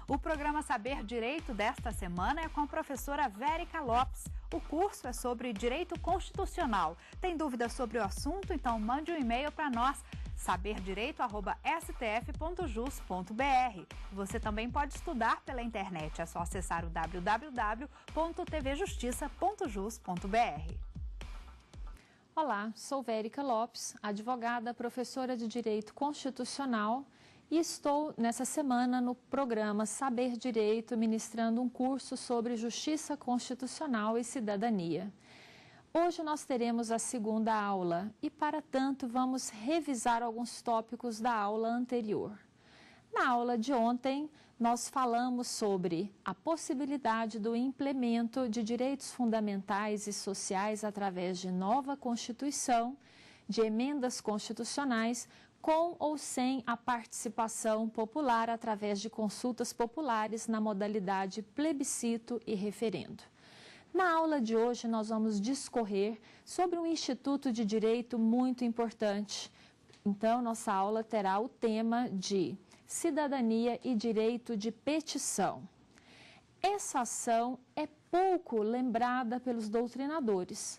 O programa Saber Direito desta semana é com a professora Vérica Lopes. O curso é sobre Direito Constitucional. Tem dúvidas sobre o assunto? Então mande um e-mail para nós, saberdireito@stf.jus.br. Você também pode estudar pela internet, é só acessar o www.tvjustiça.jus.br. Olá, sou Vérica Lopes, advogada, professora de Direito Constitucional e estou nessa semana no programa Saber Direito, ministrando um curso sobre Justiça Constitucional e Cidadania. Hoje nós teremos a segunda aula e, para tanto, vamos revisar alguns tópicos da aula anterior. Na aula de ontem, nós falamos sobre a possibilidade do implemento de direitos fundamentais e sociais através de nova Constituição, de emendas constitucionais, com ou sem a participação popular através de consultas populares na modalidade plebiscito e referendo. Na aula de hoje, nós vamos discorrer sobre um instituto de direito muito importante. Então, nossa aula terá o tema de cidadania e direito de petição. Essa ação é pouco lembrada pelos doutrinadores.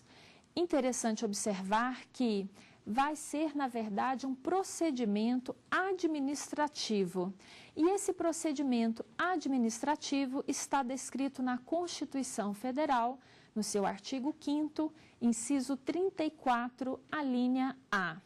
Interessante observar que vai ser, na verdade, um procedimento administrativo. E esse procedimento administrativo está descrito na Constituição Federal, no seu artigo 5º, inciso 34, a linha A.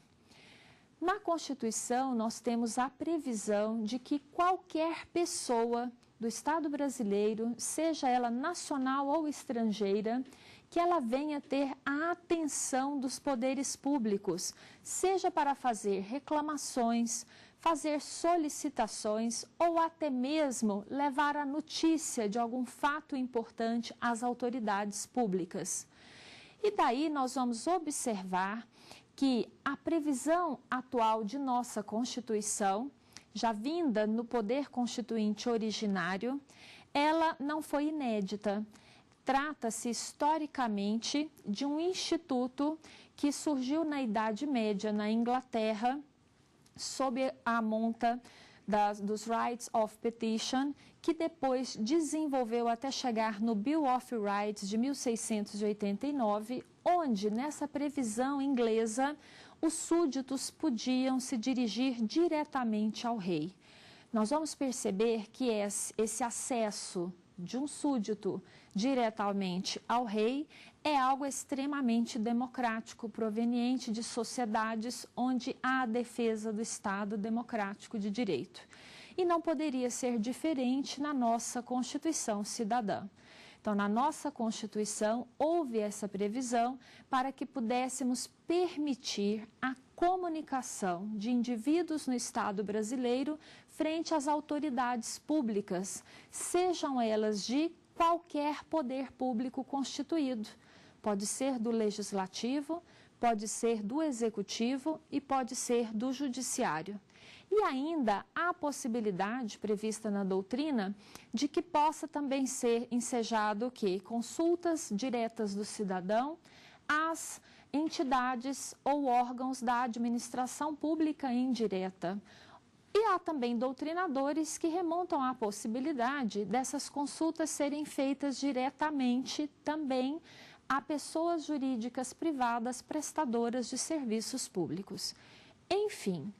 Na Constituição, nós temos a previsão de que qualquer pessoa do Estado brasileiro, seja ela nacional ou estrangeira, que ela venha ter a atenção dos poderes públicos, seja para fazer reclamações, fazer solicitações ou até mesmo levar a notícia de algum fato importante às autoridades públicas. E daí nós vamos observar que a previsão atual de nossa Constituição, já vinda no poder constituinte originário, ela não foi inédita. Trata-se historicamente de um instituto que surgiu na Idade Média na Inglaterra, sob a monta dos Rights of Petition, que depois desenvolveu até chegar no Bill of Rights de 1689, onde, nessa previsão inglesa, os súditos podiam se dirigir diretamente ao rei. Nós vamos perceber que esse acesso de um súdito diretamente ao rei é algo extremamente democrático, proveniente de sociedades onde há a defesa do Estado democrático de direito. E não poderia ser diferente na nossa Constituição Cidadã. Então, na nossa Constituição, houve essa previsão para que pudéssemos permitir a comunicação de indivíduos no Estado brasileiro frente às autoridades públicas, sejam elas de qualquer poder público constituído. Pode ser do legislativo, pode ser do executivo e pode ser do judiciário. E ainda há a possibilidade, prevista na doutrina, de que possa também ser ensejado o quê? Consultas diretas do cidadão às entidades ou órgãos da administração pública indireta. E há também doutrinadores que remontam à possibilidade dessas consultas serem feitas diretamente também a pessoas jurídicas privadas prestadoras de serviços públicos. Enfim,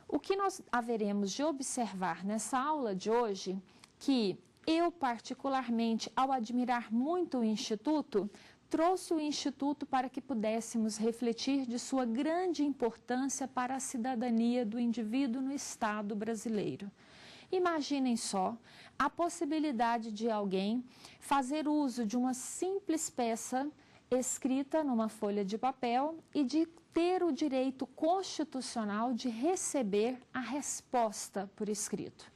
o que nós haveremos de observar nessa aula de hoje, que eu particularmente, ao admirar muito o Instituto, trouxe o Instituto para que pudéssemos refletir de sua grande importância para a cidadania do indivíduo no Estado brasileiro. Imaginem só a possibilidade de alguém fazer uso de uma simples peça escrita numa folha de papel e de ter o direito constitucional de receber a resposta por escrito.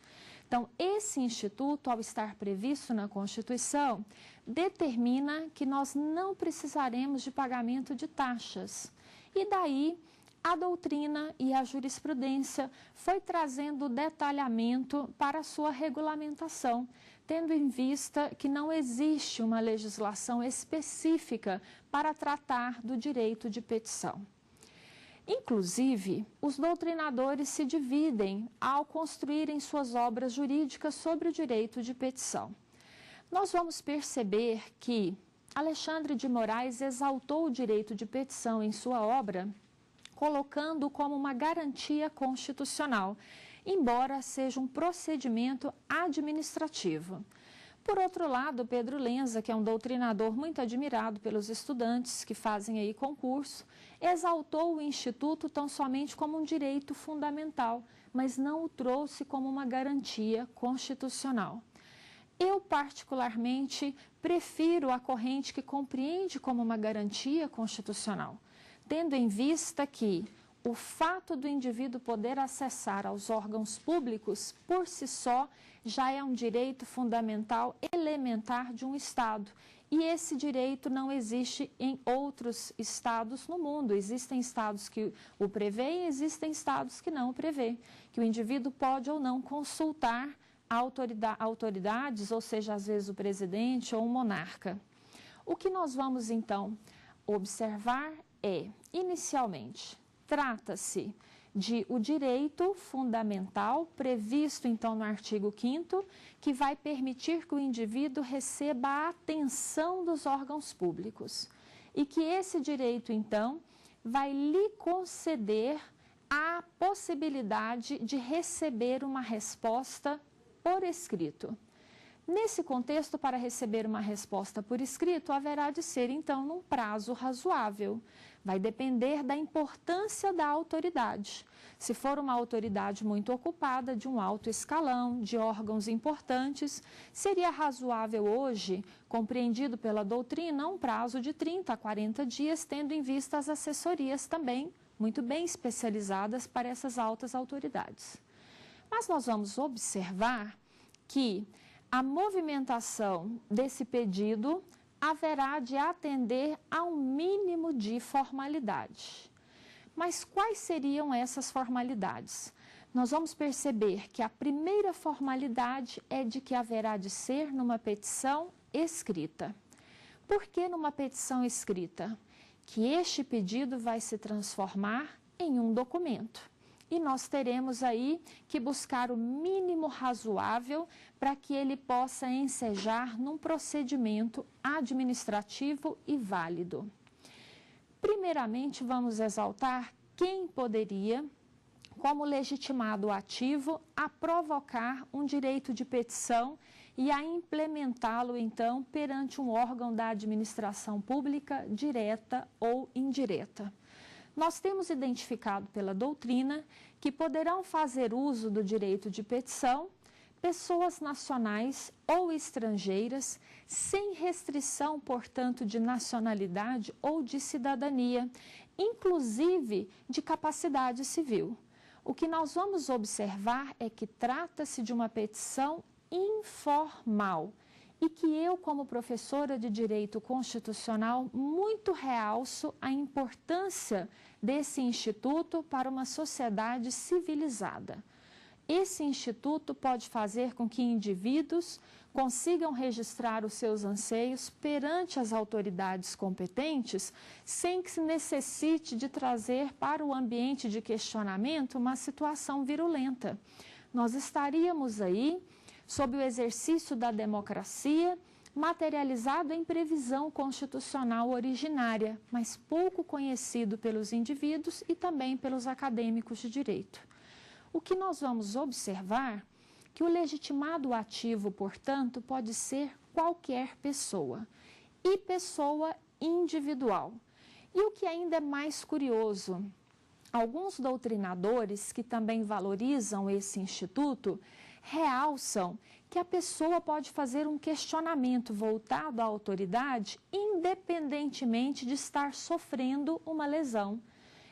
Então, esse instituto, ao estar previsto na Constituição, determina que nós não precisaremos de pagamento de taxas. E daí, a doutrina e a jurisprudência foi trazendo detalhamento para a sua regulamentação, tendo em vista que não existe uma legislação específica para tratar do direito de petição. Inclusive, os doutrinadores se dividem ao construírem suas obras jurídicas sobre o direito de petição. Nós vamos perceber que Alexandre de Moraes exaltou o direito de petição em sua obra, colocando-o como uma garantia constitucional, embora seja um procedimento administrativo. Por outro lado, Pedro Lenza, que é um doutrinador muito admirado pelos estudantes que fazem aí concurso, exaltou o Instituto tão somente como um direito fundamental, mas não o trouxe como uma garantia constitucional. Eu, particularmente, prefiro a corrente que compreende como uma garantia constitucional, tendo em vista que o fato do indivíduo poder acessar aos órgãos públicos, por si só, já é um direito fundamental elementar de um Estado. E esse direito não existe em outros estados no mundo. Existem estados que o prevêem e existem estados que não o prevêem, que o indivíduo pode ou não consultar autoridades, ou seja, às vezes o presidente ou o monarca. O que nós vamos, então, observar é, inicialmente, trata-se de o direito fundamental previsto, então, no artigo 5º, que vai permitir que o indivíduo receba a atenção dos órgãos públicos e que esse direito, então, vai lhe conceder a possibilidade de receber uma resposta por escrito. Nesse contexto, para receber uma resposta por escrito, haverá de ser, então, num prazo razoável. Vai depender da importância da autoridade. Se for uma autoridade muito ocupada, de um alto escalão, de órgãos importantes, seria razoável hoje, compreendido pela doutrina, um prazo de 30 a 40 dias, tendo em vista as assessorias também, muito bem especializadas para essas altas autoridades. Mas nós vamos observar que a movimentação desse pedido haverá de atender a um mínimo de formalidade. Mas quais seriam essas formalidades? Nós vamos perceber que a primeira formalidade é de que haverá de ser numa petição escrita. Por que numa petição escrita? Que este pedido vai se transformar em um documento. E nós teremos aí que buscar o mínimo razoável para que ele possa ensejar num procedimento administrativo e válido. Primeiramente, vamos exaltar quem poderia, como legitimado ativo, a provocar um direito de petição e a implementá-lo, então, perante um órgão da administração pública, direta ou indireta. Nós temos identificado pela doutrina que poderão fazer uso do direito de petição pessoas nacionais ou estrangeiras, sem restrição, portanto, de nacionalidade ou de cidadania, inclusive de capacidade civil. O que nós vamos observar é que trata-se de uma petição informal e que eu, como professora de Direito Constitucional, muito realço a importância desse instituto para uma sociedade civilizada. Esse instituto pode fazer com que indivíduos consigam registrar os seus anseios perante as autoridades competentes sem que se necessite de trazer para o ambiente de questionamento uma situação virulenta. Nós estaríamos aí sob o exercício da democracia, materializado em previsão constitucional originária, mas pouco conhecido pelos indivíduos e também pelos acadêmicos de direito. O que nós vamos observar que o legitimado ativo, portanto, pode ser qualquer pessoa e pessoa individual. E o que ainda é mais curioso, alguns doutrinadores que também valorizam esse instituto realçam que a pessoa pode fazer um questionamento voltado à autoridade independentemente de estar sofrendo uma lesão.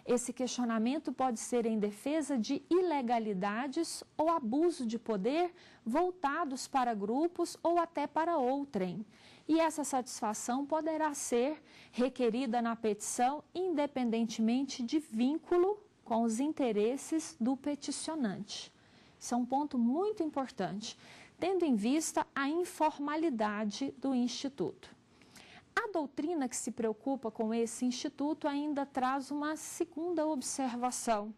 Esse questionamento pode ser em defesa de ilegalidades ou abuso de poder voltados para grupos ou até para outrem. E essa satisfação poderá ser requerida na petição independentemente de vínculo com os interesses do peticionante. Isso é um ponto muito importante, tendo em vista a informalidade do Instituto. A doutrina que se preocupa com esse instituto ainda traz uma segunda observação,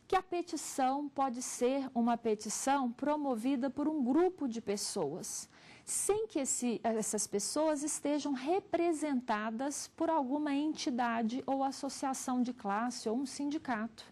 que a petição pode ser uma petição promovida por um grupo de pessoas, sem que essas pessoas estejam representadas por alguma entidade ou associação de classe ou um sindicato.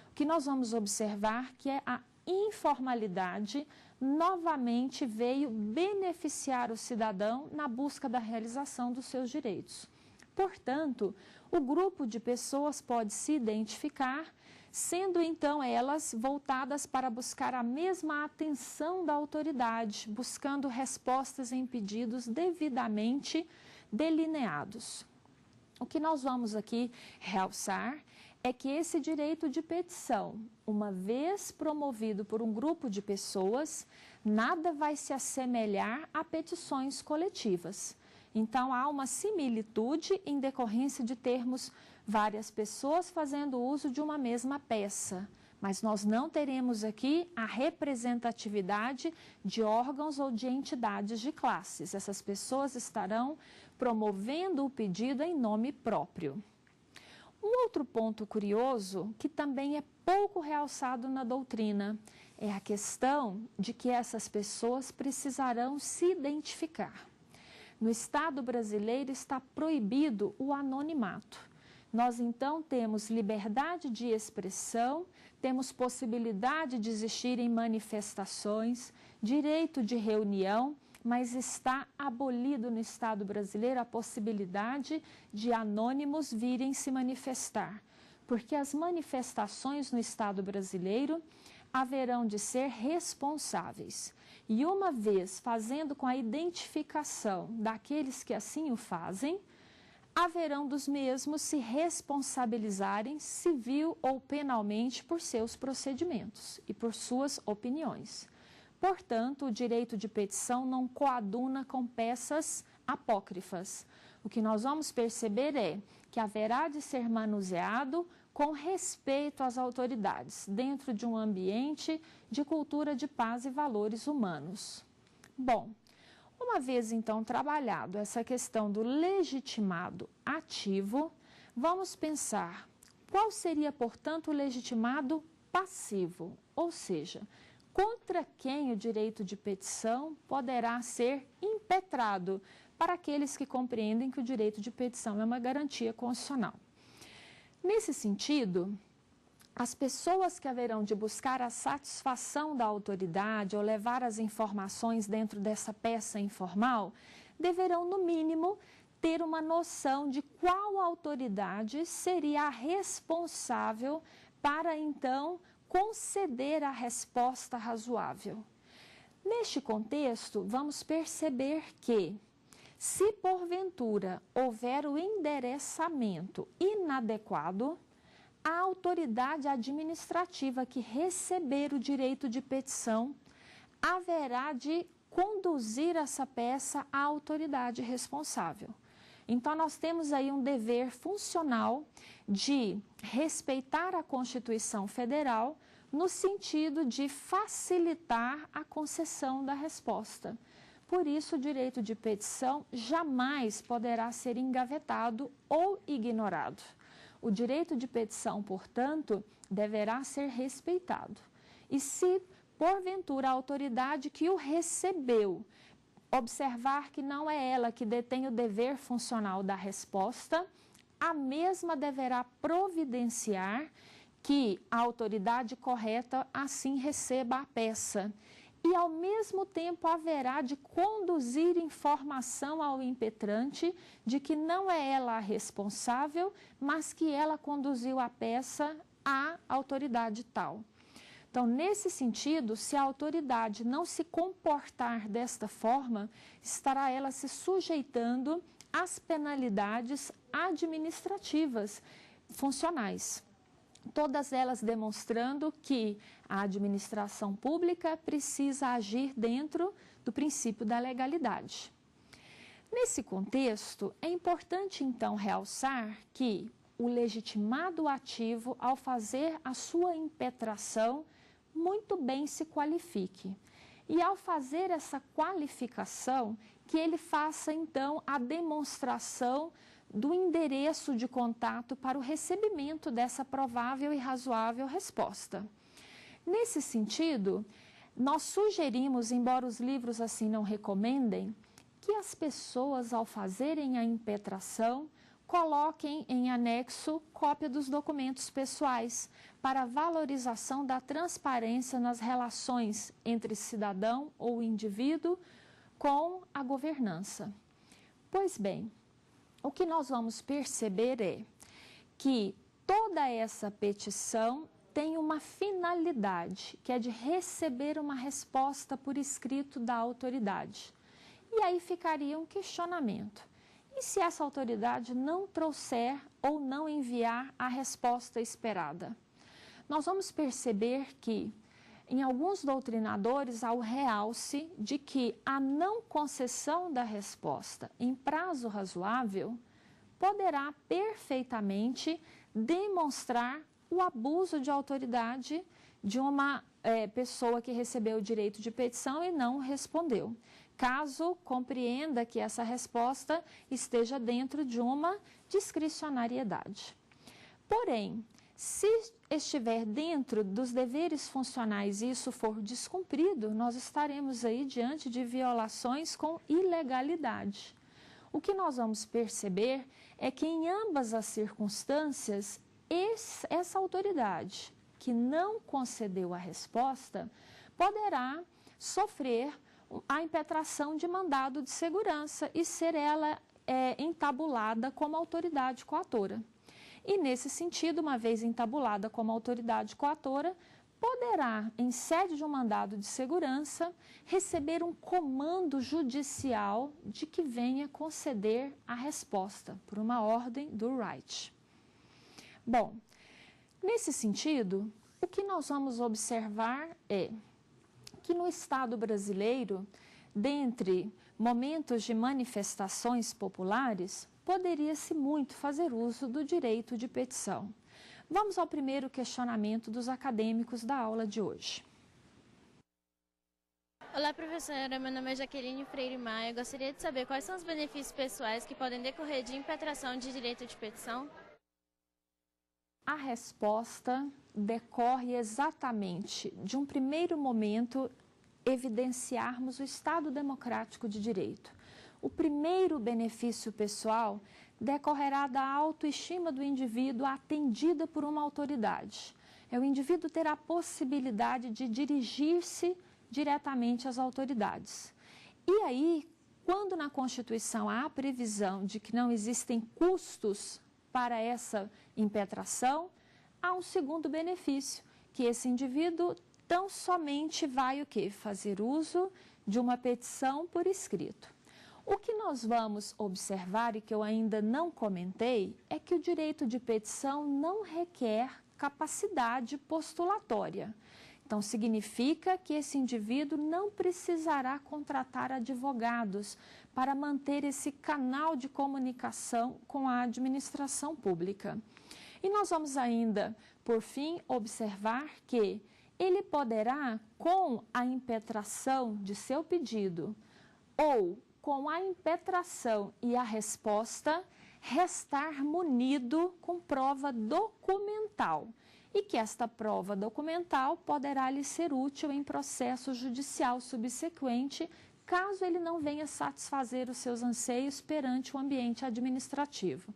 O que nós vamos observar que é a informalidade novamente veio beneficiar o cidadão na busca da realização dos seus direitos. Portanto, o grupo de pessoas pode se identificar, sendo então elas voltadas para buscar a mesma atenção da autoridade, buscando respostas em pedidos devidamente delineados. O que nós vamos aqui realçar é que esse direito de petição, uma vez promovido por um grupo de pessoas, nada vai se assemelhar a petições coletivas. Então, há uma similitude em decorrência de termos várias pessoas fazendo uso de uma mesma peça, mas nós não teremos aqui a representatividade de órgãos ou de entidades de classes. Essas pessoas estarão promovendo o pedido em nome próprio. Um outro ponto curioso, que também é pouco realçado na doutrina, é a questão de que essas pessoas precisarão se identificar. No Estado brasileiro está proibido o anonimato. Nós, então, temos liberdade de expressão, temos possibilidade de existirem manifestações, direito de reunião, mas está abolido no Estado brasileiro a possibilidade de anônimos virem se manifestar, porque as manifestações no Estado brasileiro haverão de ser responsáveis. E uma vez fazendo com a identificação daqueles que assim o fazem, haverão dos mesmos se responsabilizarem civil ou penalmente por seus procedimentos e por suas opiniões. Portanto, o direito de petição não coaduna com peças apócrifas. O que nós vamos perceber é que haverá de ser manuseado com respeito às autoridades, dentro de um ambiente de cultura de paz e valores humanos. Bom, uma vez então trabalhado essa questão do legitimado ativo, vamos pensar qual seria, portanto, o legitimado passivo, ou seja, contra quem o direito de petição poderá ser impetrado, para aqueles que compreendem que o direito de petição é uma garantia constitucional. Nesse sentido, as pessoas que haverão de buscar a satisfação da autoridade ou levar as informações dentro dessa peça informal, deverão, no mínimo, ter uma noção de qual autoridade seria a responsável para, então, conceder a resposta razoável. Neste contexto, vamos perceber que, se porventura houver o endereçamento inadequado, a autoridade administrativa que receber o direito de petição haverá de conduzir essa peça à autoridade responsável. Então, nós temos aí um dever funcional de respeitar a Constituição Federal no sentido de facilitar a concessão da resposta. Por isso, o direito de petição jamais poderá ser engavetado ou ignorado. O direito de petição, portanto, deverá ser respeitado. E se, porventura, a autoridade que o recebeu observar que não é ela que detém o dever funcional da resposta, a mesma deverá providenciar que a autoridade correta assim receba a peça. E, ao mesmo tempo, haverá de conduzir informação ao impetrante de que não é ela a responsável, mas que ela conduziu a peça à autoridade tal. Então, nesse sentido, se a autoridade não se comportar desta forma, estará ela se sujeitando às penalidades administrativas funcionais. Todas elas demonstrando que a administração pública precisa agir dentro do princípio da legalidade. Nesse contexto, é importante então realçar que o legitimado ativo, ao fazer a sua impetração, muito bem se qualifique. E ao fazer essa qualificação, que ele faça então a demonstração do endereço de contato para o recebimento dessa provável e razoável resposta. Nesse sentido, nós sugerimos, embora os livros assim não recomendem, que as pessoas, ao fazerem a impetração, coloquem em anexo cópia dos documentos pessoais para valorização da transparência nas relações entre cidadão ou indivíduo com a governança. Pois bem, o que nós vamos perceber é que toda essa petição tem uma finalidade, que é de receber uma resposta por escrito da autoridade. E aí ficaria um questionamento. E se essa autoridade não trouxer ou não enviar a resposta esperada? Nós vamos perceber que, em alguns doutrinadores, há o realce de que a não concessão da resposta em prazo razoável poderá perfeitamente demonstrar o abuso de autoridade de uma pessoa que recebeu o direito de petição e não respondeu, caso compreenda que essa resposta esteja dentro de uma discricionariedade. Porém, se estiver dentro dos deveres funcionais e isso for descumprido, nós estaremos aí diante de violações com ilegalidade. O que nós vamos perceber é que em ambas as circunstâncias, essa autoridade que não concedeu a resposta poderá sofrer a impetração de mandado de segurança e ser ela entabulada como autoridade coatora. E nesse sentido, uma vez entabulada como autoridade coatora, poderá, em sede de um mandado de segurança, receber um comando judicial de que venha conceder a resposta por uma ordem do right. Bom, nesse sentido, o que nós vamos observar é que no Estado brasileiro, dentre momentos de manifestações populares, poderia-se muito fazer uso do direito de petição. Vamos ao primeiro questionamento dos acadêmicos da aula de hoje. Olá, professora. Meu nome é Jaqueline Freire Maia. Eu gostaria de saber quais são os benefícios pessoais que podem decorrer de impetração de direito de petição? A resposta decorre exatamente de um primeiro momento evidenciarmos o Estado democrático de direito. O primeiro benefício pessoal decorrerá da autoestima do indivíduo atendida por uma autoridade. O indivíduo terá a possibilidade de dirigir-se diretamente às autoridades. E aí, quando na Constituição há a previsão de que não existem custos para essa impetração, há um segundo benefício, que esse indivíduo tão somente vai o quê? Fazer uso de uma petição por escrito. O que nós vamos observar e que eu ainda não comentei é que o direito de petição não requer capacidade postulatória. Então, significa que esse indivíduo não precisará contratar advogados para manter esse canal de comunicação com a administração pública. E nós vamos ainda, por fim, observar que ele poderá, com a impetração de seu pedido ou com a impetração e a resposta, restar munido com prova documental e que esta prova documental poderá lhe ser útil em processo judicial subsequente, caso ele não venha satisfazer os seus anseios perante o ambiente administrativo.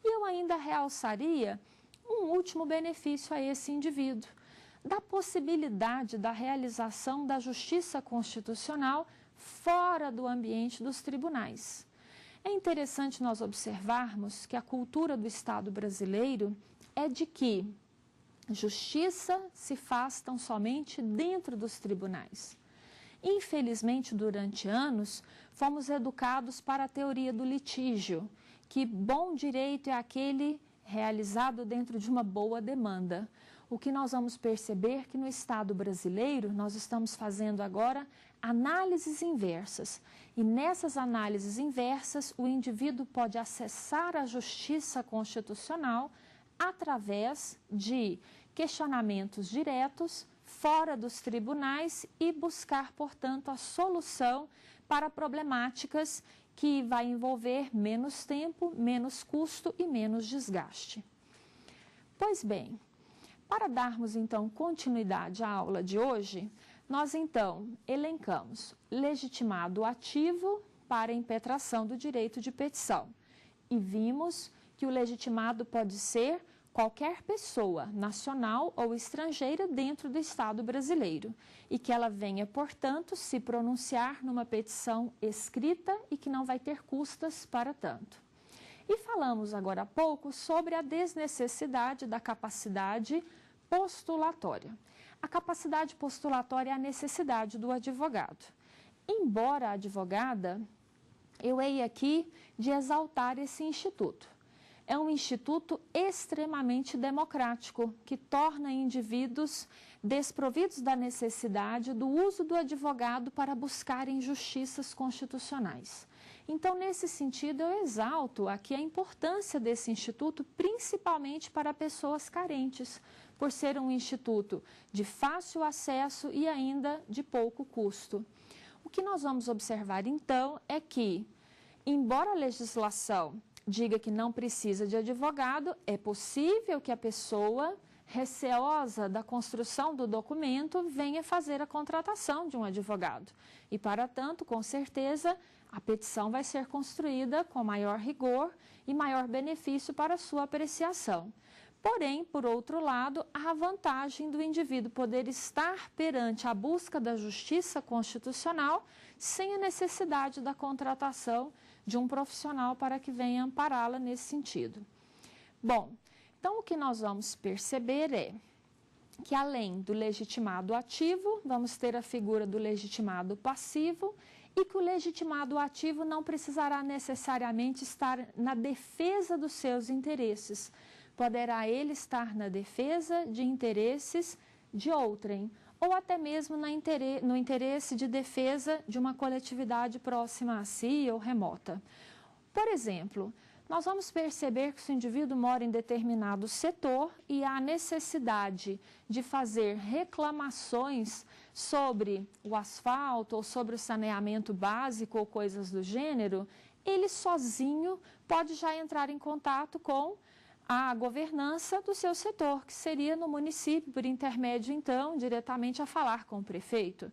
E eu ainda realçaria um último benefício a esse indivíduo, da possibilidade da realização da justiça constitucional fora do ambiente dos tribunais. É interessante nós observarmos que a cultura do Estado brasileiro é de que justiça se faz tão somente dentro dos tribunais. Infelizmente, durante anos, fomos educados para a teoria do litígio, que bom direito é aquele realizado dentro de uma boa demanda. O que nós vamos perceber que no Estado brasileiro, nós estamos fazendo agora análises inversas. E nessas análises inversas, o indivíduo pode acessar a justiça constitucional através de questionamentos diretos fora dos tribunais e buscar, portanto, a solução para problemáticas que vai envolver menos tempo, menos custo e menos desgaste. Pois bem, para darmos então continuidade à aula de hoje, nós então elencamos legitimado ativo para impetração do direito de petição e vimos que o legitimado pode ser qualquer pessoa, nacional ou estrangeira, dentro do Estado brasileiro e que ela venha, portanto, se pronunciar numa petição escrita e que não vai ter custas para tanto. E falamos agora há pouco sobre a desnecessidade da capacidade postulatória. A capacidade postulatória é a necessidade do advogado. Embora a advogada, eu hei aqui de exaltar esse instituto. É um instituto extremamente democrático, que torna indivíduos desprovidos da necessidade do uso do advogado para buscarem justiças constitucionais. Então, nesse sentido, eu exalto aqui a importância desse instituto, principalmente para pessoas carentes, por ser um instituto de fácil acesso e ainda de pouco custo. O que nós vamos observar, então, é que, embora a legislação diga que não precisa de advogado, é possível que a pessoa, receosa da construção do documento, venha fazer a contratação de um advogado. E, para tanto, com certeza, a petição vai ser construída com maior rigor e maior benefício para a sua apreciação. Porém, por outro lado, há a vantagem do indivíduo poder estar perante a busca da justiça constitucional sem a necessidade da contratação de um profissional para que venha ampará-la nesse sentido. Bom, então o que nós vamos perceber é que, além do legitimado ativo, vamos ter a figura do legitimado passivo e que o legitimado ativo não precisará necessariamente estar na defesa dos seus interesses. Poderá ele estar na defesa de interesses de outrem, ou até mesmo no interesse de defesa de uma coletividade próxima a si ou remota. Por exemplo, nós vamos perceber que se o indivíduo mora em determinado setor e há necessidade de fazer reclamações sobre o asfalto ou sobre o saneamento básico ou coisas do gênero, ele sozinho pode já entrar em contato com a governança do seu setor, que seria no município, por intermédio, então, diretamente a falar com o prefeito.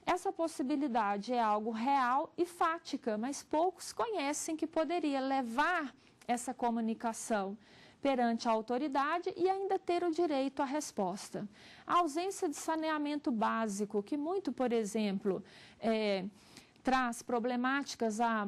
Essa possibilidade é algo real e fática, mas poucos conhecem que poderia levar essa comunicação perante a autoridade e ainda ter o direito à resposta. A ausência de saneamento básico, que muito, por exemplo, traz problemáticas a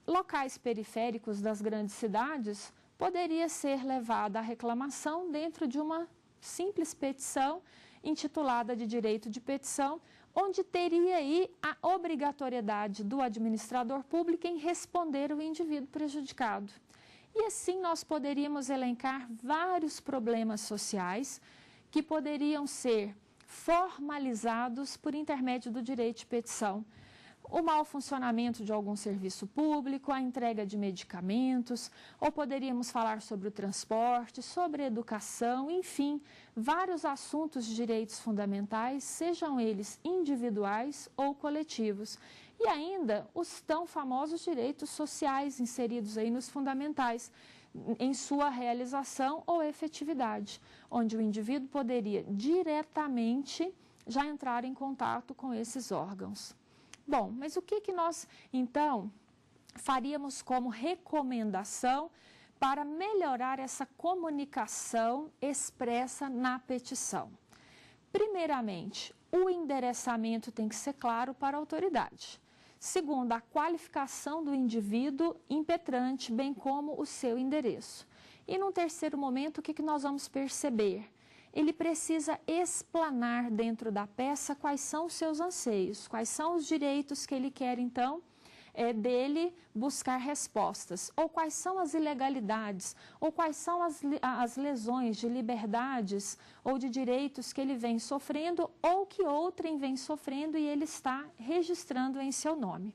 locais periféricos das grandes cidades, poderia ser levada à reclamação dentro de uma simples petição intitulada de direito de petição, onde teria aí a obrigatoriedade do administrador público em responder o indivíduo prejudicado. E assim nós poderíamos elencar vários problemas sociais que poderiam ser formalizados por intermédio do direito de petição. O mau funcionamento de algum serviço público, a entrega de medicamentos, ou poderíamos falar sobre o transporte, sobre a educação, enfim, vários assuntos de direitos fundamentais, sejam eles individuais ou coletivos. E ainda os tão famosos direitos sociais inseridos aí nos fundamentais, em sua realização ou efetividade, onde o indivíduo poderia diretamente já entrar em contato com esses órgãos. Bom, mas o que nós, então, faríamos como recomendação para melhorar essa comunicação expressa na petição? Primeiramente, o endereçamento tem que ser claro para a autoridade. Segundo, a qualificação do indivíduo impetrante, bem como o seu endereço. E num terceiro momento, o que nós vamos perceber? Ele precisa explanar dentro da peça quais são os seus anseios, quais são os direitos que ele quer, então, dele buscar respostas, ou quais são as ilegalidades, ou quais são as lesões de liberdades ou de direitos que ele vem sofrendo ou que outrem vem sofrendo e ele está registrando em seu nome.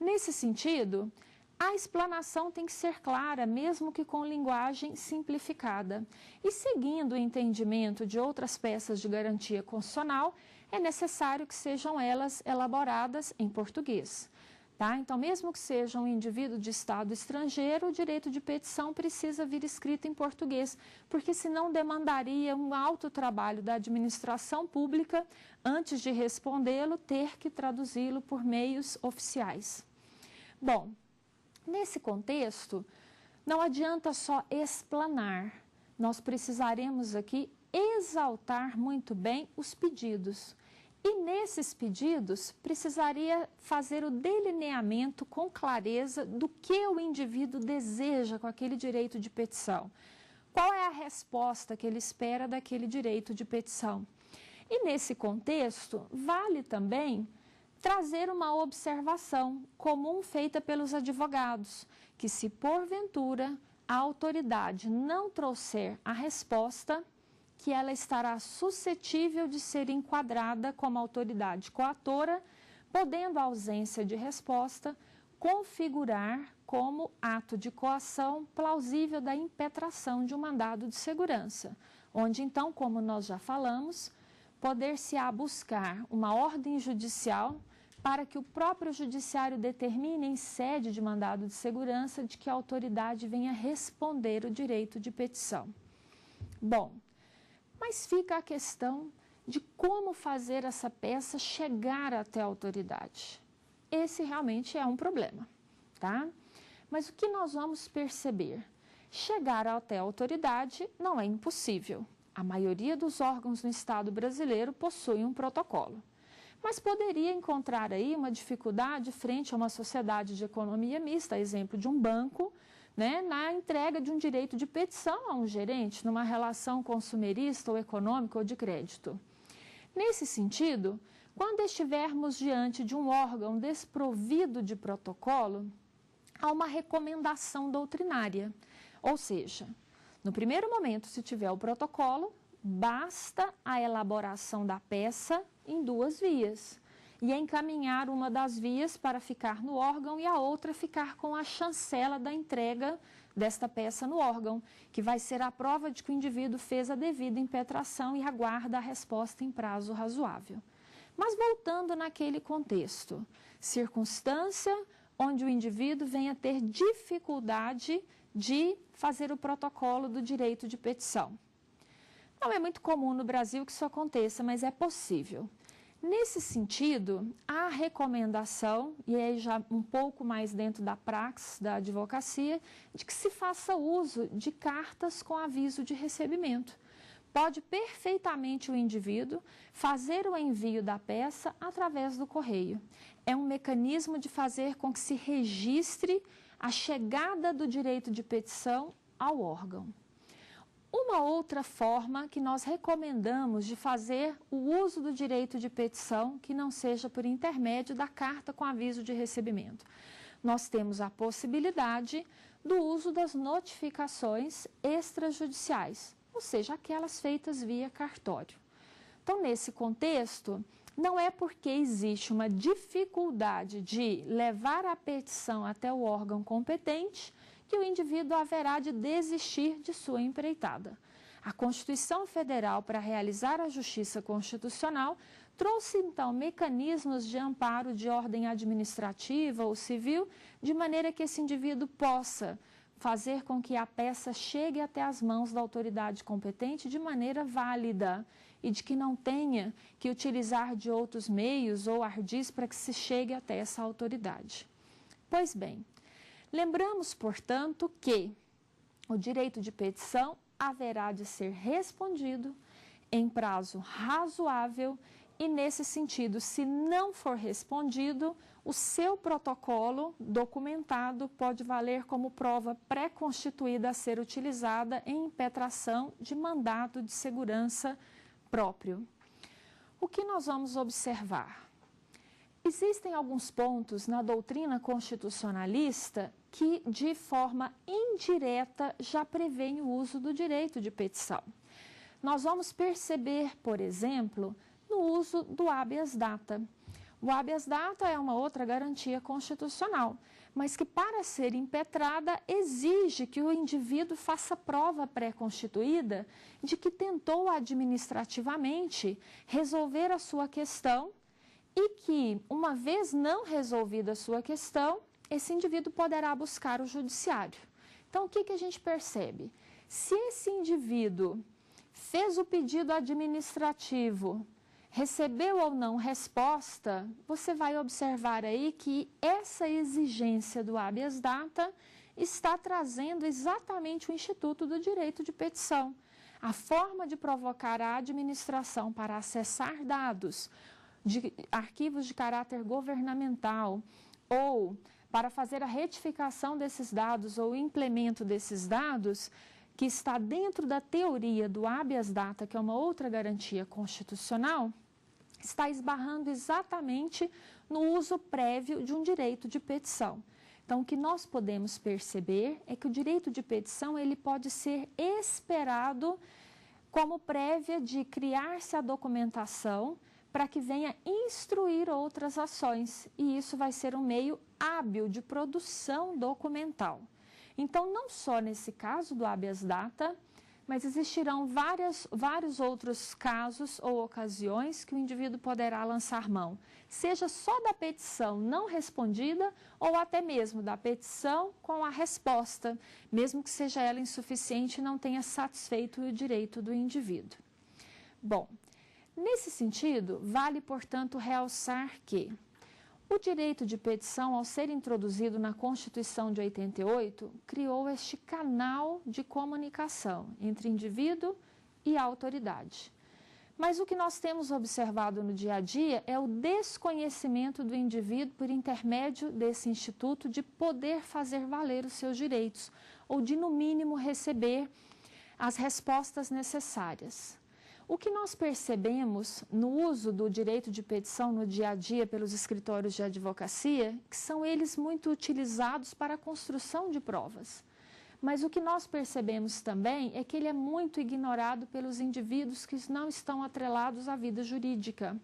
Nesse sentido, A explanação tem que ser clara, mesmo que com linguagem simplificada. E seguindo o entendimento de outras peças de garantia constitucional, é necessário que sejam elas elaboradas em português. Tá? Então, mesmo que seja um indivíduo de estado estrangeiro, o direito de petição precisa vir escrito em português, porque senão demandaria um alto trabalho da administração pública, antes de respondê-lo, ter que traduzi-lo por meios oficiais. Bom, nesse contexto, não adianta só explanar, nós precisaremos aqui exaltar muito bem os pedidos. E nesses pedidos, precisaria fazer o delineamento com clareza do que o indivíduo deseja com aquele direito de petição. Qual é a resposta que ele espera daquele direito de petição? E nesse contexto, vale também trazer uma observação comum feita pelos advogados, que se porventura a autoridade não trouxer a resposta, que ela estará suscetível de ser enquadrada como autoridade coatora, podendo a ausência de resposta configurar como ato de coação plausível da impetração de um mandado de segurança, onde então, como nós já falamos, poder-se-á buscar uma ordem judicial para que o próprio judiciário determine em sede de mandado de segurança de que a autoridade venha responder o direito de petição. Bom, mas fica a questão de como fazer essa peça chegar até a autoridade. Esse realmente é um problema, tá? Mas o que nós vamos perceber? Chegar até a autoridade não é impossível. A maioria dos órgãos no Estado brasileiro possui um protocolo. Mas poderia encontrar aí uma dificuldade frente a uma sociedade de economia mista, exemplo de um banco, né, na entrega de um direito de petição a um gerente, numa relação consumerista ou econômica ou de crédito. Nesse sentido, quando estivermos diante de um órgão desprovido de protocolo, há uma recomendação doutrinária. Ou seja, no primeiro momento, se tiver o protocolo, basta a elaboração da peça em duas vias. E encaminhar uma das vias para ficar no órgão e a outra ficar com a chancela da entrega desta peça no órgão, que vai ser a prova de que o indivíduo fez a devida impetração e aguarda a resposta em prazo razoável. Mas voltando naquele contexto, circunstância onde o indivíduo venha ter dificuldade de fazer o protocolo do direito de petição. Não é muito comum no Brasil que isso aconteça, mas é possível. Nesse sentido, há recomendação, e aí já um pouco mais dentro da praxis da advocacia, de que se faça uso de cartas com aviso de recebimento. Pode perfeitamente o indivíduo fazer o envio da peça através do correio. É um mecanismo de fazer com que se registre a chegada do direito de petição ao órgão. Uma outra forma que nós recomendamos de fazer o uso do direito de petição, que não seja por intermédio da carta com aviso de recebimento. Nós temos a possibilidade do uso das notificações extrajudiciais, ou seja, aquelas feitas via cartório. Então, nesse contexto, não é porque existe uma dificuldade de levar a petição até o órgão competente que o indivíduo haverá de desistir de sua empreitada. A Constituição Federal, para realizar a justiça constitucional, trouxe, então, mecanismos de amparo de ordem administrativa ou civil, de maneira que esse indivíduo possa fazer com que a peça chegue até as mãos da autoridade competente de maneira válida e de que não tenha que utilizar de outros meios ou ardis para que se chegue até essa autoridade. Pois bem, lembramos, portanto, que o direito de petição haverá de ser respondido em prazo razoável e, nesse sentido, se não for respondido, o seu protocolo documentado pode valer como prova pré-constituída a ser utilizada em impetração de mandado de segurança próprio. O que nós vamos observar? Existem alguns pontos na doutrina constitucionalista que, de forma indireta, já prevêem o uso do direito de petição. Nós vamos perceber, por exemplo, no uso do habeas data. O habeas data é uma outra garantia constitucional, mas que para ser impetrada exige que o indivíduo faça prova pré-constituída de que tentou administrativamente resolver a sua questão e que, uma vez não resolvida a sua questão, esse indivíduo poderá buscar o judiciário. Então, o que a gente percebe? Se esse indivíduo fez o pedido administrativo, recebeu ou não resposta, você vai observar aí que essa exigência do habeas data está trazendo exatamente o Instituto do Direito de Petição. A forma de provocar a administração para acessar dados de arquivos de caráter governamental ou para fazer a retificação desses dados ou o implemento desses dados, que está dentro da teoria do habeas data, que é uma outra garantia constitucional, está esbarrando exatamente no uso prévio de um direito de petição. Então, o que nós podemos perceber é que o direito de petição ele pode ser esperado como prévia de criar-se a documentação para que venha instruir outras ações, e isso vai ser um meio hábil de produção documental. Então, não só nesse caso do habeas data, mas existirão vários outros casos ou ocasiões que o indivíduo poderá lançar mão, seja só da petição não respondida ou até mesmo da petição com a resposta, mesmo que seja ela insuficiente e não tenha satisfeito o direito do indivíduo. Bom, nesse sentido, vale, portanto, realçar que o direito de petição, ao ser introduzido na Constituição de 88, criou este canal de comunicação entre indivíduo e autoridade. Mas o que nós temos observado no dia a dia é o desconhecimento do indivíduo por intermédio desse instituto de poder fazer valer os seus direitos, ou de, no mínimo, receber as respostas necessárias. O que nós percebemos no uso do direito de petição no dia a dia pelos escritórios de advocacia, que são eles muito utilizados para a construção de provas. Mas o que nós percebemos também é que ele é muito ignorado pelos indivíduos que não estão atrelados à vida jurídica.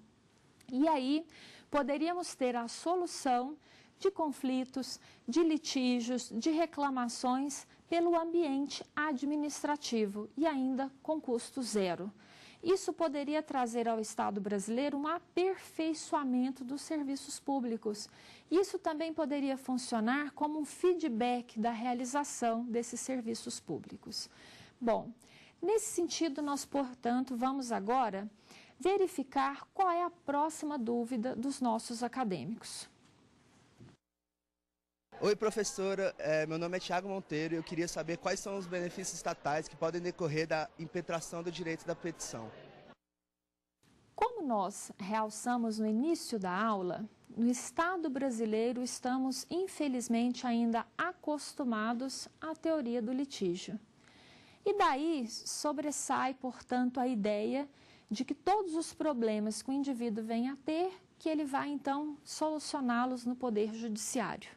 E aí poderíamos ter a solução de conflitos, de litígios, de reclamações pelo ambiente administrativo e ainda com custo zero. Isso poderia trazer ao Estado brasileiro um aperfeiçoamento dos serviços públicos. Isso também poderia funcionar como um feedback da realização desses serviços públicos. Bom, nesse sentido, nós, portanto, vamos agora verificar qual é a próxima dúvida dos nossos acadêmicos. Oi, professora, meu nome é Thiago Monteiro e eu queria saber quais são os benefícios estatais que podem decorrer da impetração do direito da petição. Como nós realçamos no início da aula, no Estado brasileiro estamos, infelizmente, ainda acostumados à teoria do litígio. E daí sobressai, portanto, a ideia de que todos os problemas que o indivíduo vem a ter, que ele vai, então, solucioná-los no Poder Judiciário.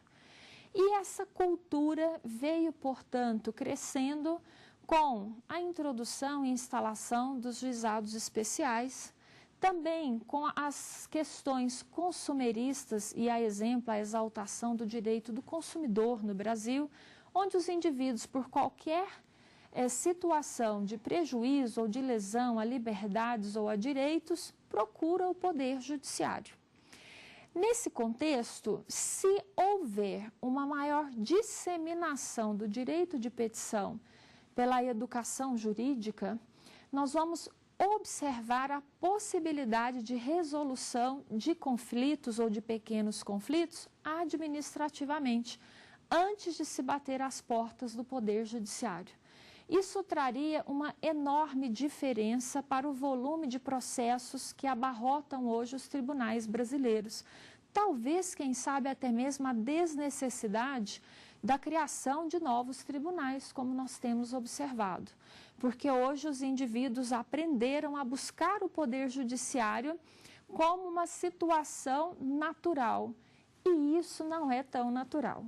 E essa cultura veio, portanto, crescendo com a introdução e instalação dos juizados especiais, também com as questões consumeristas e, a exemplo, a exaltação do direito do consumidor no Brasil, onde os indivíduos, por qualquer situação de prejuízo ou de lesão a liberdades ou a direitos, procuram o Poder Judiciário. Nesse contexto, se houver uma maior disseminação do direito de petição pela educação jurídica, nós vamos observar a possibilidade de resolução de conflitos ou de pequenos conflitos administrativamente, antes de se bater às portas do Poder Judiciário. Isso traria uma enorme diferença para o volume de processos que abarrotam hoje os tribunais brasileiros. Talvez, quem sabe, até mesmo a desnecessidade da criação de novos tribunais, como nós temos observado. Porque hoje os indivíduos aprenderam a buscar o Poder Judiciário como uma situação natural. E isso não é tão natural.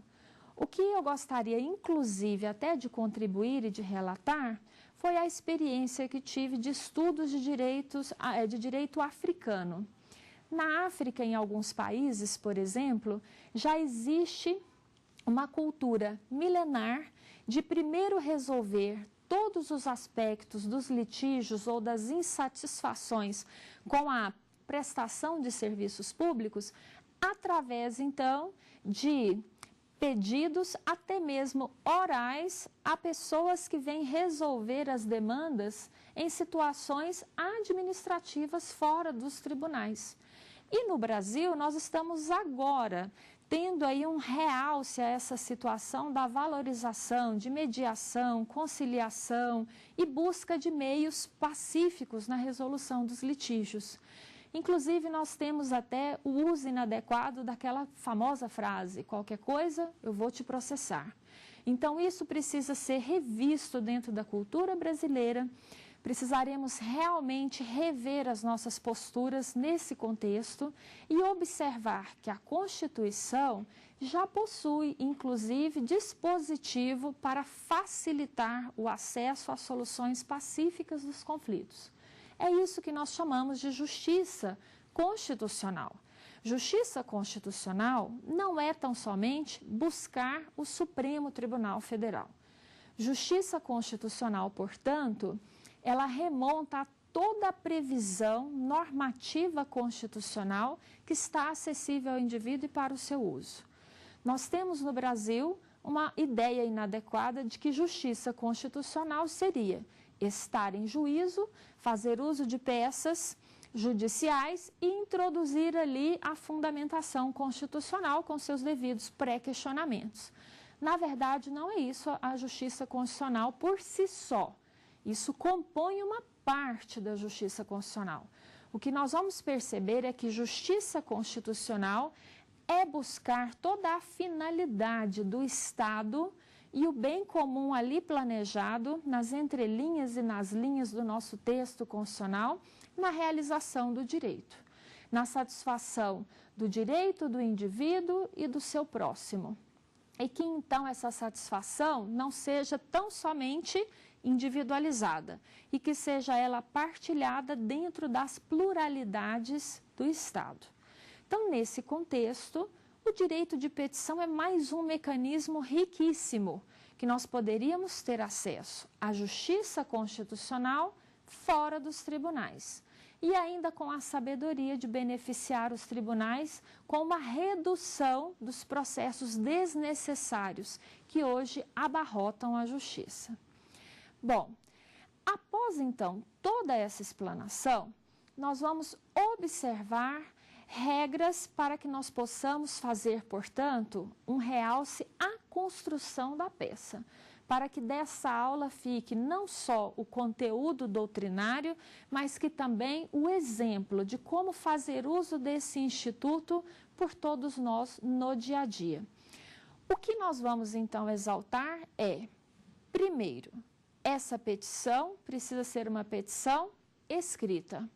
O que eu gostaria, inclusive, até de contribuir e de relatar, foi a experiência que tive de estudos de direito africano. Na África, em alguns países, por exemplo, já existe uma cultura milenar de primeiro resolver todos os aspectos dos litígios ou das insatisfações com a prestação de serviços públicos através, então, de pedidos até mesmo orais a pessoas que vêm resolver as demandas em situações administrativas fora dos tribunais. E no Brasil, nós estamos agora tendo aí um realce a essa situação da valorização, de mediação, conciliação e busca de meios pacíficos na resolução dos litígios. Inclusive, nós temos até o uso inadequado daquela famosa frase, qualquer coisa, eu vou te processar. Então, isso precisa ser revisto dentro da cultura brasileira. Precisaremos realmente rever as nossas posturas nesse contexto e observar que a Constituição já possui, inclusive, dispositivo para facilitar o acesso a soluções pacíficas dos conflitos. É isso que nós chamamos de justiça constitucional. Justiça constitucional não é tão somente buscar o Supremo Tribunal Federal. Justiça constitucional, portanto, ela remonta a toda a previsão normativa constitucional que está acessível ao indivíduo e para o seu uso. Nós temos no Brasil uma ideia inadequada de que justiça constitucional seria estar em juízo, fazer uso de peças judiciais e introduzir ali a fundamentação constitucional com seus devidos pré-questionamentos. Na verdade, não é isso a justiça constitucional por si só. Isso compõe uma parte da justiça constitucional. O que nós vamos perceber é que justiça constitucional é buscar toda a finalidade do Estado e o bem comum ali planejado nas entrelinhas e nas linhas do nosso texto constitucional na realização do direito, na satisfação do direito do indivíduo e do seu próximo. E que então essa satisfação não seja tão somente individualizada e que seja ela partilhada dentro das pluralidades do Estado. Então, nesse contexto, o direito de petição é mais um mecanismo riquíssimo que nós poderíamos ter acesso à justiça constitucional fora dos tribunais. E ainda com a sabedoria de beneficiar os tribunais com uma redução dos processos desnecessários que hoje abarrotam a justiça. Bom, após então toda essa explanação, nós vamos observar regras para que nós possamos fazer, portanto, um realce à construção da peça, para que dessa aula fique não só o conteúdo doutrinário, mas que também o exemplo de como fazer uso desse instituto por todos nós no dia a dia. O que nós vamos então exaltar é, primeiro, essa petição precisa ser uma petição escrita.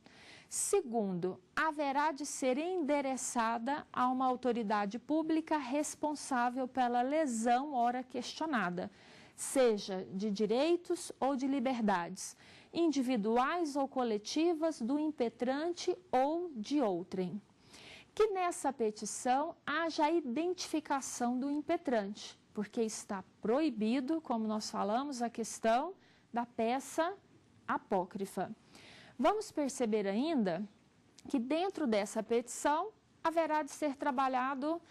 Segundo, haverá de ser endereçada a uma autoridade pública responsável pela lesão ora questionada, seja de direitos ou de liberdades, individuais ou coletivas do impetrante ou de outrem. Que nessa petição haja a identificação do impetrante, porque está proibido, como nós falamos, a questão da peça apócrifa. Vamos perceber ainda que dentro dessa petição haverá de ser trabalhado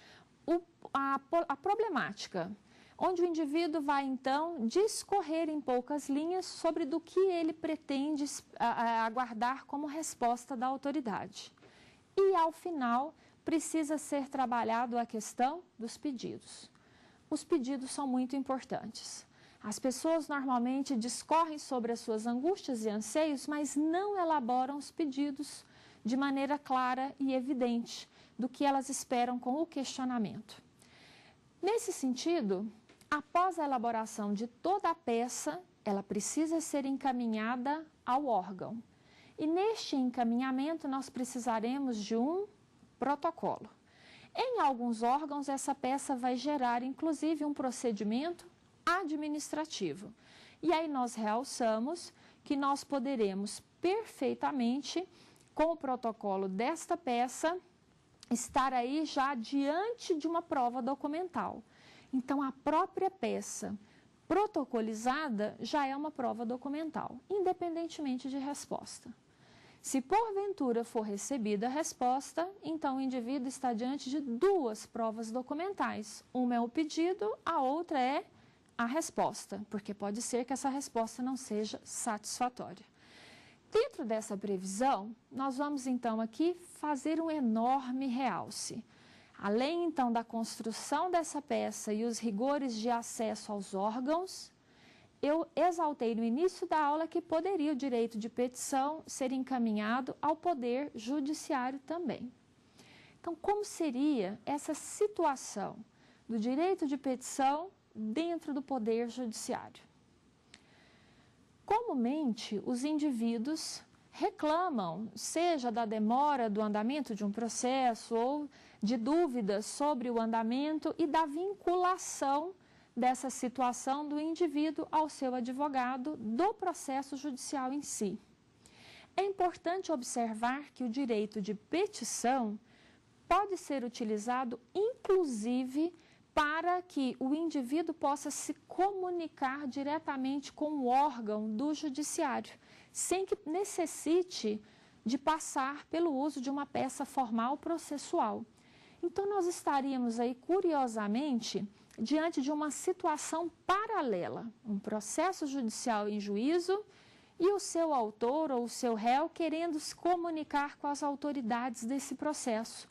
a problemática, onde o indivíduo vai então discorrer em poucas linhas sobre do que ele pretende aguardar como resposta da autoridade. E ao final precisa ser trabalhado a questão dos pedidos. Os pedidos são muito importantes. As pessoas normalmente discorrem sobre as suas angústias e anseios, mas não elaboram os pedidos de maneira clara e evidente do que elas esperam com o questionamento. Nesse sentido, após a elaboração de toda a peça, ela precisa ser encaminhada ao órgão. E neste encaminhamento nós precisaremos de um protocolo. Em alguns órgãos, essa peça vai gerar, inclusive, um procedimento administrativo. E aí nós realçamos que nós poderemos perfeitamente com o protocolo desta peça, estar aí já diante de uma prova documental. Então, a própria peça protocolizada já é uma prova documental, independentemente de resposta. Se porventura for recebida a resposta, então o indivíduo está diante de duas provas documentais. Uma é o pedido, a outra é a resposta, porque pode ser que essa resposta não seja satisfatória. Dentro dessa previsão, nós vamos então aqui fazer um enorme realce. Além então da construção dessa peça e os rigores de acesso aos órgãos, eu exaltei no início da aula que poderia o direito de petição ser encaminhado ao Poder Judiciário também. Então, como seria essa situação do direito de petição dentro do Poder Judiciário? Comumente, os indivíduos reclamam, seja da demora do andamento de um processo ou de dúvidas sobre o andamento e da vinculação dessa situação do indivíduo ao seu advogado do processo judicial em si. É importante observar que o direito de petição pode ser utilizado, inclusive, para que o indivíduo possa se comunicar diretamente com o órgão do judiciário, sem que necessite de passar pelo uso de uma peça formal processual. Então, nós estaríamos aí, curiosamente, diante de uma situação paralela, um processo judicial em juízo e o seu autor ou o seu réu querendo se comunicar com as autoridades desse processo.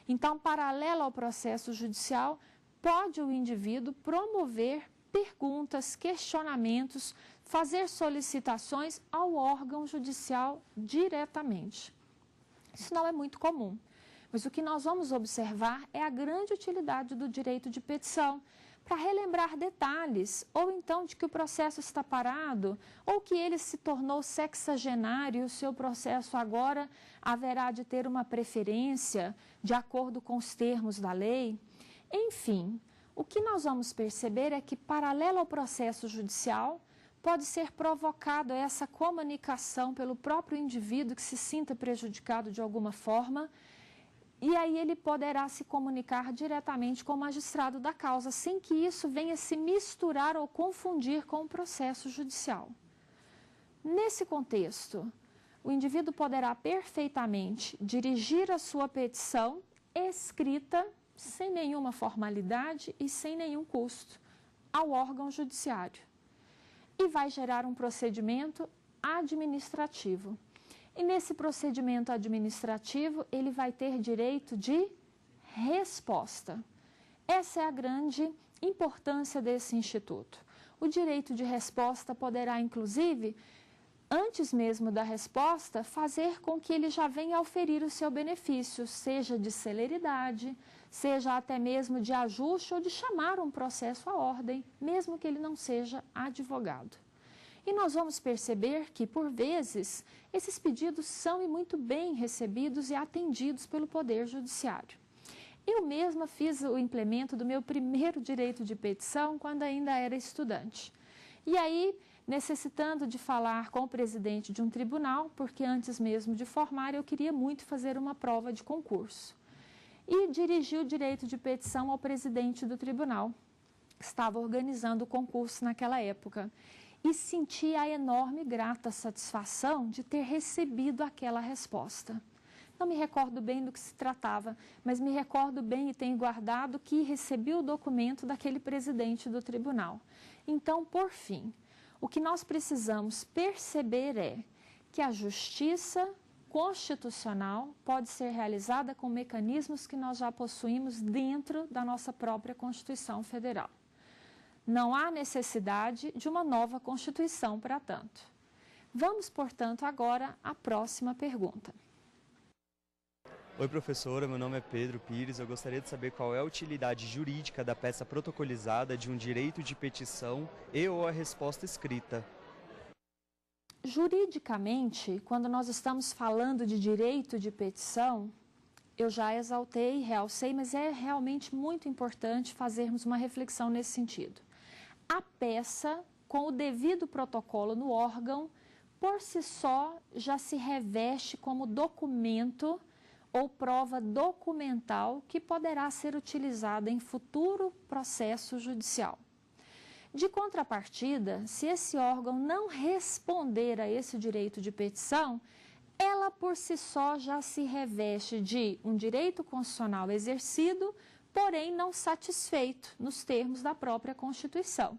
Então, paralelo ao processo judicial, pode o indivíduo promover perguntas, questionamentos, fazer solicitações ao órgão judicial diretamente. Isso não é muito comum. Mas o que nós vamos observar é a grande utilidade do direito de petição para relembrar detalhes, ou então de que o processo está parado, ou que ele se tornou sexagenário e o seu processo agora haverá de ter uma preferência de acordo com os termos da lei. Enfim, o que nós vamos perceber é que, paralelo ao processo judicial, pode ser provocado essa comunicação pelo próprio indivíduo que se sinta prejudicado de alguma forma, e aí ele poderá se comunicar diretamente com o magistrado da causa, sem que isso venha se misturar ou confundir com o processo judicial. Nesse contexto, o indivíduo poderá perfeitamente dirigir a sua petição escrita, sem nenhuma formalidade e sem nenhum custo, ao órgão judiciário. E vai gerar um procedimento administrativo. E nesse procedimento administrativo, ele vai ter direito de resposta. Essa é a grande importância desse instituto. O direito de resposta poderá, inclusive, antes mesmo da resposta, fazer com que ele já venha oferir o seu benefício, seja de celeridade, seja até mesmo de ajuste ou de chamar um processo à ordem, mesmo que ele não seja advogado. E nós vamos perceber que, por vezes, esses pedidos são e muito bem recebidos e atendidos pelo Poder Judiciário. Eu mesma fiz o implemento do meu primeiro direito de petição quando ainda era estudante. E aí, necessitando de falar com o presidente de um tribunal, porque antes mesmo de formar eu queria muito fazer uma prova de concurso. E dirigi o direito de petição ao presidente do tribunal, que estava organizando o concurso naquela época. E senti a enorme grata satisfação de ter recebido aquela resposta. Não me recordo bem do que se tratava, mas me recordo bem e tenho guardado que recebi o documento daquele presidente do tribunal. Então, por fim, o que nós precisamos perceber é que a justiça constitucional pode ser realizada com mecanismos que nós já possuímos dentro da nossa própria Constituição Federal. Não há necessidade de uma nova Constituição para tanto. Vamos, portanto, agora à próxima pergunta. Oi, professora, meu nome é Pedro Pires. Eu gostaria de saber qual é a utilidade jurídica da peça protocolizada de um direito de petição e ou a resposta escrita. Juridicamente, quando nós estamos falando de direito de petição, eu já exaltei e realcei, mas é realmente muito importante fazermos uma reflexão nesse sentido. A peça, com o devido protocolo no órgão, por si só, já se reveste como documento ou prova documental que poderá ser utilizada em futuro processo judicial. De contrapartida, se esse órgão não responder a esse direito de petição, ela por si só já se reveste de um direito constitucional exercido, porém não satisfeito nos termos da própria Constituição.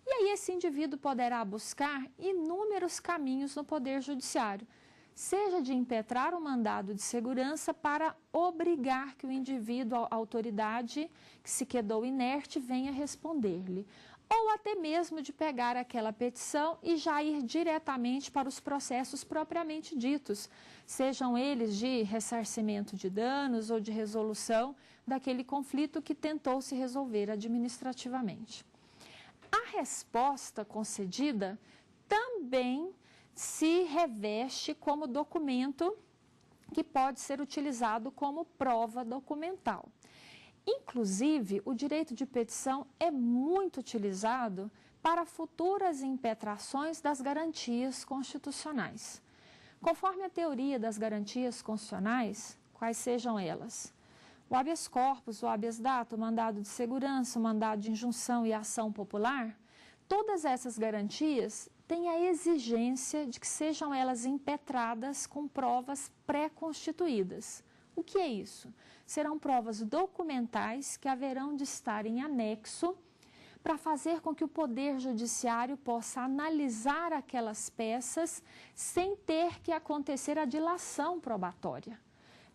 E aí esse indivíduo poderá buscar inúmeros caminhos no Poder Judiciário, seja de impetrar um mandado de segurança para obrigar que o indivíduo, a autoridade que se quedou inerte, venha responder-lhe, ou até mesmo de pegar aquela petição e já ir diretamente para os processos propriamente ditos, sejam eles de ressarcimento de danos ou de resolução daquele conflito que tentou se resolver administrativamente. A resposta concedida também se reveste como documento que pode ser utilizado como prova documental. Inclusive, o direito de petição é muito utilizado para futuras impetrações das garantias constitucionais. Conforme a teoria das garantias constitucionais, quais sejam elas? O habeas corpus, o habeas data, o mandado de segurança, o mandado de injunção e a ação popular, todas essas garantias têm a exigência de que sejam elas impetradas com provas pré-constituídas. O que é isso? Serão provas documentais que haverão de estar em anexo para fazer com que o Poder Judiciário possa analisar aquelas peças sem ter que acontecer a dilação probatória.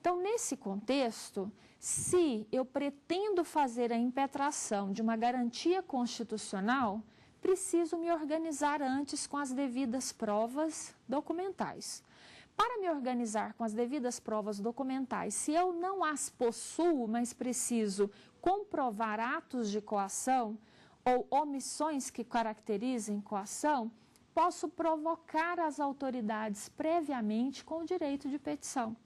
Então, nesse contexto, se eu pretendo fazer a impetração de uma garantia constitucional, preciso me organizar antes com as devidas provas documentais. Para me organizar com as devidas provas documentais, se eu não as possuo, mas preciso comprovar atos de coação ou omissões que caracterizem coação, posso provocar as autoridades previamente com o direito de petição.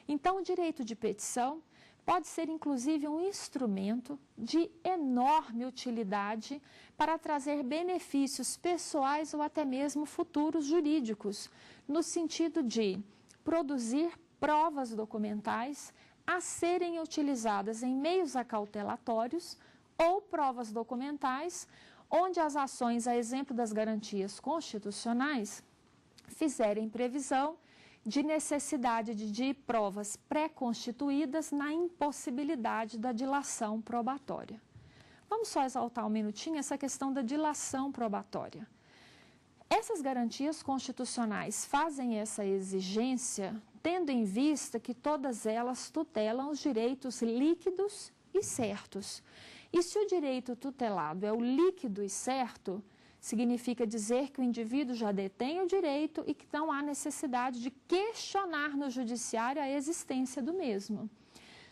Então, o direito de petição pode ser, inclusive, um instrumento de enorme utilidade para trazer benefícios pessoais ou até mesmo futuros jurídicos, no sentido de produzir provas documentais a serem utilizadas em meios acautelatórios ou provas documentais onde as ações, a exemplo das garantias constitucionais, fizerem previsão de necessidade de provas pré-constituídas na impossibilidade da dilação probatória. Vamos só exaltar um minutinho essa questão da dilação probatória. Essas garantias constitucionais fazem essa exigência tendo em vista que todas elas tutelam os direitos líquidos e certos. E se o direito tutelado é o líquido e certo, significa dizer que o indivíduo já detém o direito e que não há necessidade de questionar no judiciário a existência do mesmo.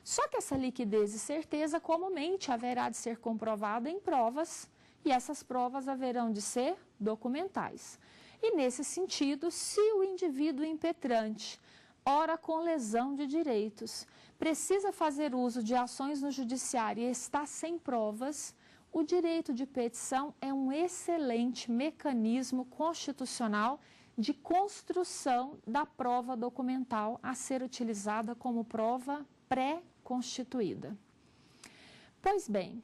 Só que essa liquidez e certeza comumente haverá de ser comprovada em provas e essas provas haverão de ser documentais. E nesse sentido, se o indivíduo impetrante, ora com lesão de direitos, precisa fazer uso de ações no judiciário e está sem provas, o direito de petição é um excelente mecanismo constitucional de construção da prova documental a ser utilizada como prova pré-constituída. Pois bem,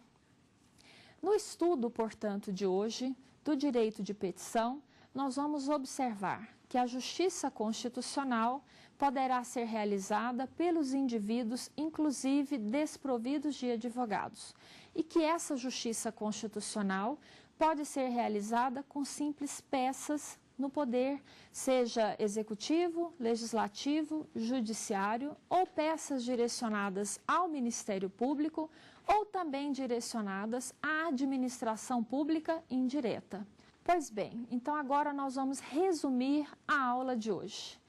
no estudo, portanto, de hoje, do direito de petição, nós vamos observar que a justiça constitucional poderá ser realizada pelos indivíduos, inclusive desprovidos de advogados, e que essa justiça constitucional pode ser realizada com simples peças no poder, seja executivo, legislativo, judiciário, ou peças direcionadas ao Ministério Público, ou também direcionadas à administração pública indireta. Pois bem, então agora nós vamos resumir a aula de hoje.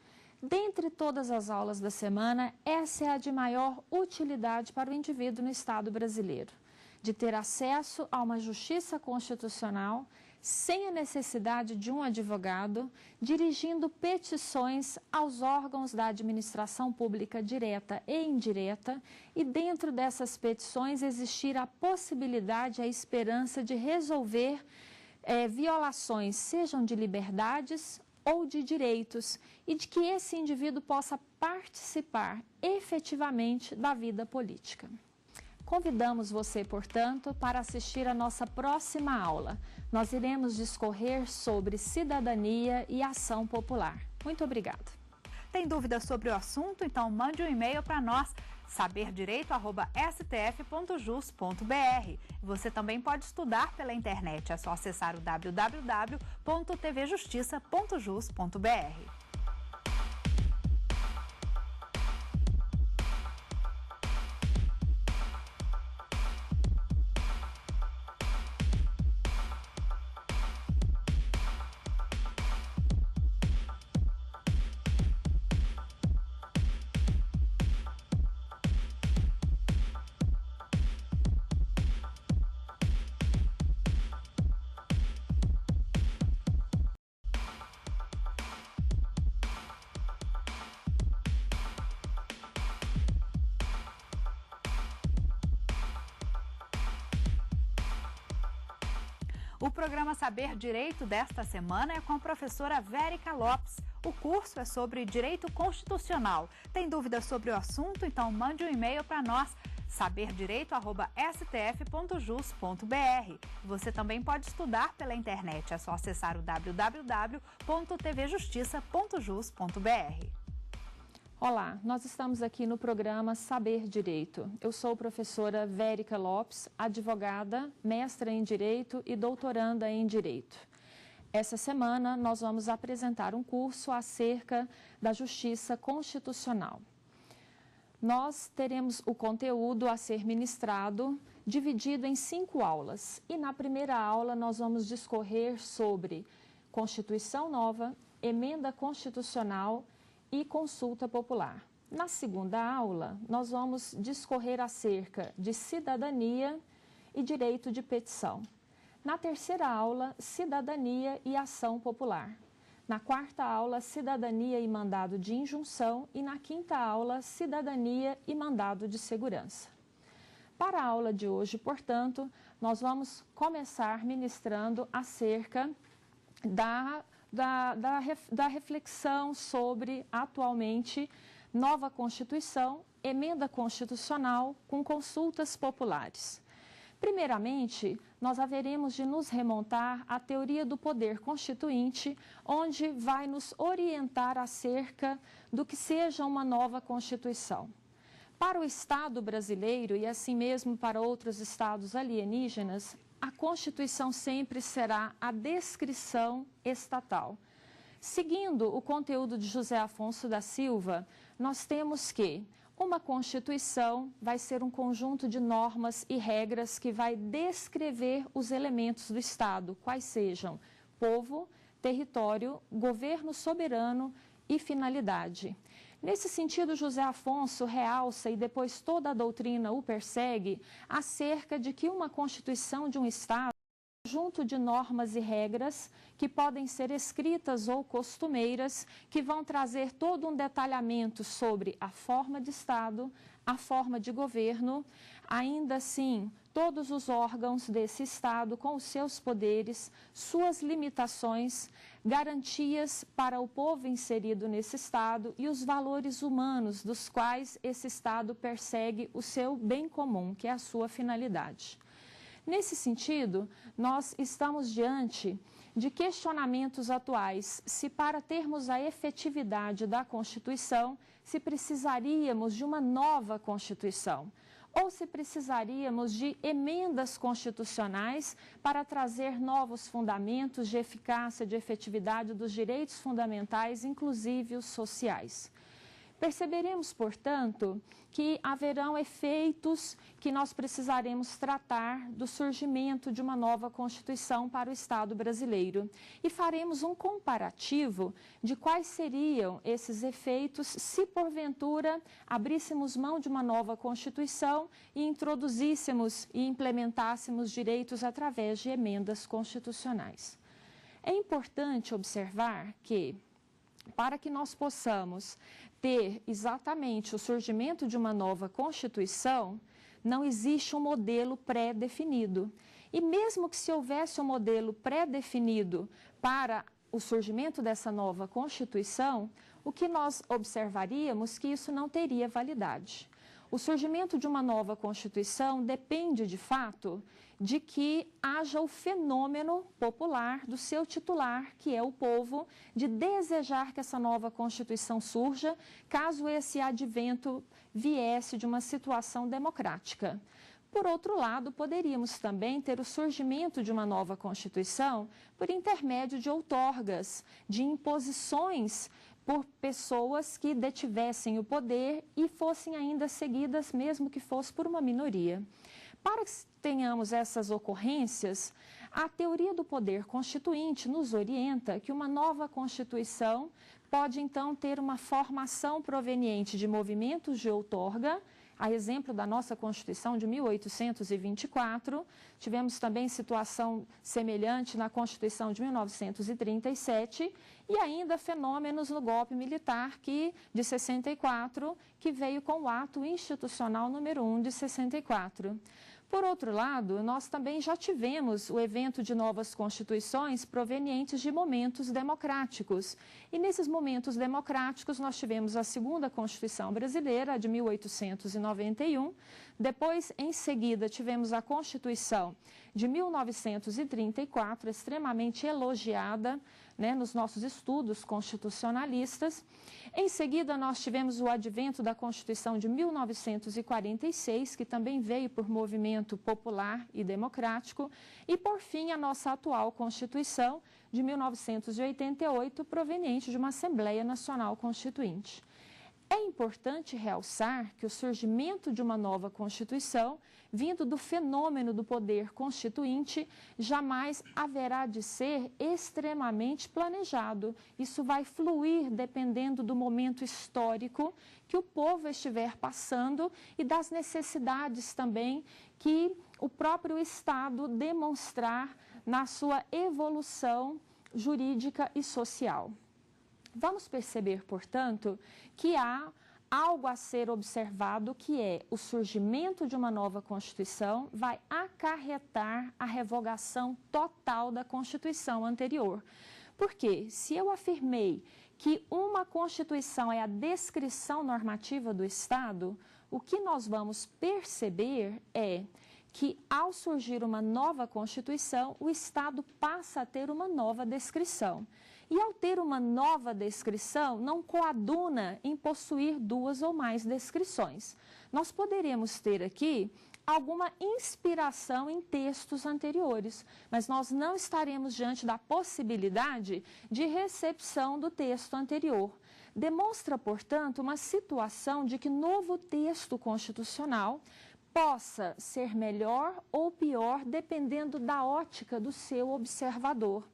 Dentre todas as aulas da semana, essa é a de maior utilidade para o indivíduo no Estado brasileiro, de ter acesso a uma justiça constitucional sem a necessidade de um advogado, dirigindo petições aos órgãos da administração pública direta e indireta, e dentro dessas petições existir a possibilidade, a esperança de resolver violações, sejam de liberdades ou de direitos e de que esse indivíduo possa participar efetivamente da vida política. Convidamos você, portanto, para assistir a nossa próxima aula. Nós iremos discorrer sobre cidadania e ação popular. Muito obrigada. Tem dúvidas sobre o assunto? Então mande um e-mail para nós, saberdireito@stf.jus.br. Você também pode estudar pela internet, é só acessar o www.tvjustiça.jus.br. O programa Saber Direito desta semana é com a professora Vérica Lopes. O curso é sobre direito constitucional. Tem dúvidas sobre o assunto? Então mande um e-mail para nós, saberdireito@stf.jus.br. Você também pode estudar pela internet, é só acessar o www.tvjustiça.jus.br. Olá, nós estamos aqui no programa Saber Direito. Eu sou professora Vérica Lopes, advogada, mestra em Direito e doutoranda em Direito. Essa semana nós vamos apresentar um curso acerca da Justiça Constitucional. Nós teremos o conteúdo a ser ministrado dividido em 5 aulas. E na primeira aula nós vamos discorrer sobre Constituição Nova, Emenda Constitucional e consulta popular. Na segunda aula, nós vamos discorrer acerca de cidadania e direito de petição. Na terceira aula, cidadania e ação popular. Na quarta aula, cidadania e mandado de injunção. E na quinta aula, cidadania e mandado de segurança. Para a aula de hoje, portanto, nós vamos começar ministrando acerca da reflexão sobre, atualmente, nova Constituição, emenda constitucional com consultas populares. Primeiramente, nós haveremos de nos remontar à teoria do poder constituinte, onde vai nos orientar acerca do que seja uma nova Constituição. Para o Estado brasileiro e assim mesmo para outros estados alienígenas, a Constituição sempre será a descrição estatal. Seguindo o conteúdo de José Afonso da Silva, nós temos que uma Constituição vai ser um conjunto de normas e regras que vai descrever os elementos do Estado, quais sejam povo, território, governo soberano e finalidade. Nesse sentido, José Afonso realça, e depois toda a doutrina o persegue, acerca de que uma Constituição de um Estado é um conjunto de normas e regras que podem ser escritas ou costumeiras, que vão trazer todo um detalhamento sobre a forma de Estado, a forma de governo, ainda assim, todos os órgãos desse Estado com os seus poderes, suas limitações, garantias para o povo inserido nesse Estado e os valores humanos dos quais esse Estado persegue o seu bem comum, que é a sua finalidade. Nesse sentido, nós estamos diante de questionamentos atuais, se para termos a efetividade da Constituição, se precisaríamos de uma nova Constituição, ou se precisaríamos de emendas constitucionais para trazer novos fundamentos de eficácia, de efetividade dos direitos fundamentais, inclusive os sociais. Perceberemos, portanto, que haverão efeitos que nós precisaremos tratar do surgimento de uma nova Constituição para o Estado brasileiro. E faremos um comparativo de quais seriam esses efeitos se, porventura, abríssemos mão de uma nova Constituição e introduzíssemos e implementássemos direitos através de emendas constitucionais. É importante observar que, para que nós possamos ter exatamente o surgimento de uma nova Constituição, não existe um modelo pré-definido. E mesmo que se houvesse um modelo pré-definido para o surgimento dessa nova Constituição, o que nós observaríamos que isso não teria validade. O surgimento de uma nova Constituição depende, de fato, de que haja o fenômeno popular do seu titular, que é o povo, de desejar que essa nova Constituição surja, caso esse advento viesse de uma situação democrática. Por outro lado, poderíamos também ter o surgimento de uma nova Constituição por intermédio de outorgas, de imposições por pessoas que detivessem o poder e fossem ainda seguidas, mesmo que fosse por uma minoria. Para que tenhamos essas ocorrências, a teoria do poder constituinte nos orienta que uma nova Constituição pode, então, ter uma formação proveniente de movimentos de outorga, a exemplo da nossa Constituição de 1824, tivemos também situação semelhante na Constituição de 1937 e ainda fenômenos no golpe militar de 64, que veio com o ato institucional número 1 de 64. Por outro lado, nós também já tivemos o evento de novas constituições provenientes de momentos democráticos. E nesses momentos democráticos nós tivemos a segunda Constituição brasileira, a de 1891. Depois, em seguida, tivemos a Constituição de 1934, extremamente elogiada, nos nossos estudos constitucionalistas. Em seguida, nós tivemos o advento da Constituição de 1946, que também veio por movimento popular e democrático. E, por fim, a nossa atual Constituição de 1988, proveniente de uma Assembleia Nacional Constituinte. É importante realçar que o surgimento de uma nova Constituição, vindo do fenômeno do poder constituinte, jamais haverá de ser extremamente planejado. Isso vai fluir dependendo do momento histórico que o povo estiver passando e das necessidades também que o próprio Estado demonstrar na sua evolução jurídica e social. Vamos perceber, portanto, que há algo a ser observado, que é o surgimento de uma nova Constituição vai acarretar a revogação total da Constituição anterior. Porque se eu afirmei que uma Constituição é a descrição normativa do Estado, o que nós vamos perceber é que, ao surgir uma nova Constituição, o Estado passa a ter uma nova descrição. E, ao ter uma nova descrição, não coaduna em possuir duas ou mais descrições. Nós poderemos ter aqui alguma inspiração em textos anteriores, mas nós não estaremos diante da possibilidade de recepção do texto anterior. Demonstra, portanto, uma situação de que novo texto constitucional possa ser melhor ou pior, dependendo da ótica do seu observador.